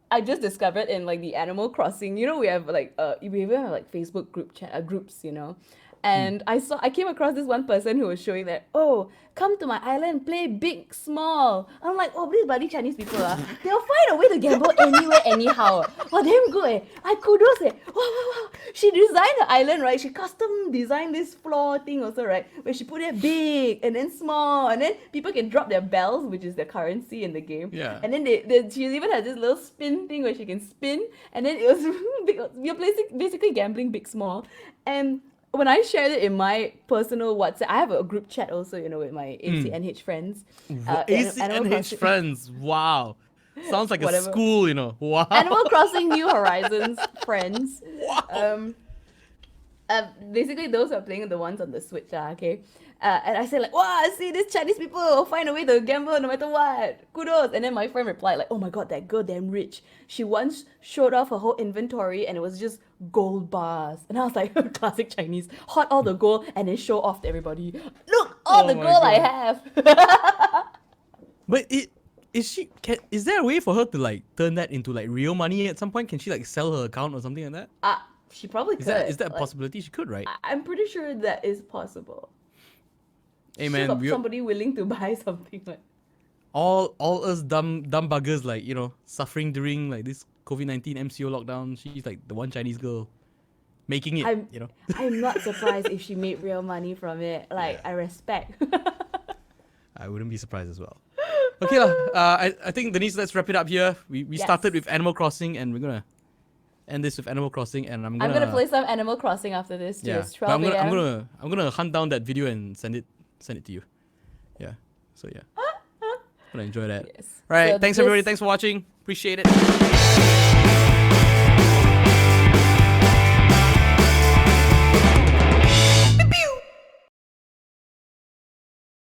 I just discovered in like the Animal Crossing, we have like we even have like Facebook groups, And I came across this one person who was showing that, oh, come to my island, play big, small. I'm like, oh, these bloody Chinese people, they'll find a way to gamble anywhere, anyhow. Oh, damn good, eh. I kudos, eh. Wow, wow, wow. She designed the island, right? She custom designed this floor thing also, right? Where she put it big and then small, and then people can drop their bells, which is their currency in the game. Yeah. And then she even had this little spin thing where she can spin, and then it was big, you're basically gambling big, small. And when I shared it in my personal WhatsApp, I have a group chat also, with my ACNH friends. ACNH friends, wow. Sounds like Whatever. a school, wow. Animal Crossing New Horizons friends. Wow. Basically, those are playing the ones on the Switch, okay? And I said like, wow, see, these Chinese people will find a way to gamble no matter what. Kudos. And then my friend replied like, oh my god, that girl damn rich. She once showed off her whole inventory and it was just gold bars. And I was like, classic Chinese. Hot all the gold and then show off to everybody. Look, all the my gold I God. have. But is there a way for her to like turn that into like real money at some point? Can she like sell her account or something like that? She probably could. Is that a Like, possibility? She could, right? I'm pretty sure that is possible. Hey Sure man, got somebody willing to buy something like. all us dumb buggers like suffering during like this COVID-19 MCO lockdown. She's like the one Chinese girl making it. I'm not surprised if she made real money from it. Like, Yeah. I respect. I wouldn't be surprised as well. Okay lah. I think Denise, let's wrap it up here. We Yes. started with Animal Crossing and we're gonna end this with Animal Crossing, and I'm gonna play some Animal Crossing after this too. yeah. It's But 12 I'm a.m. gonna hunt down that video and send it to you. Yeah. So yeah. Gonna enjoy that. Yes. All right. So Thanks everybody. this- Thanks for watching. Appreciate it.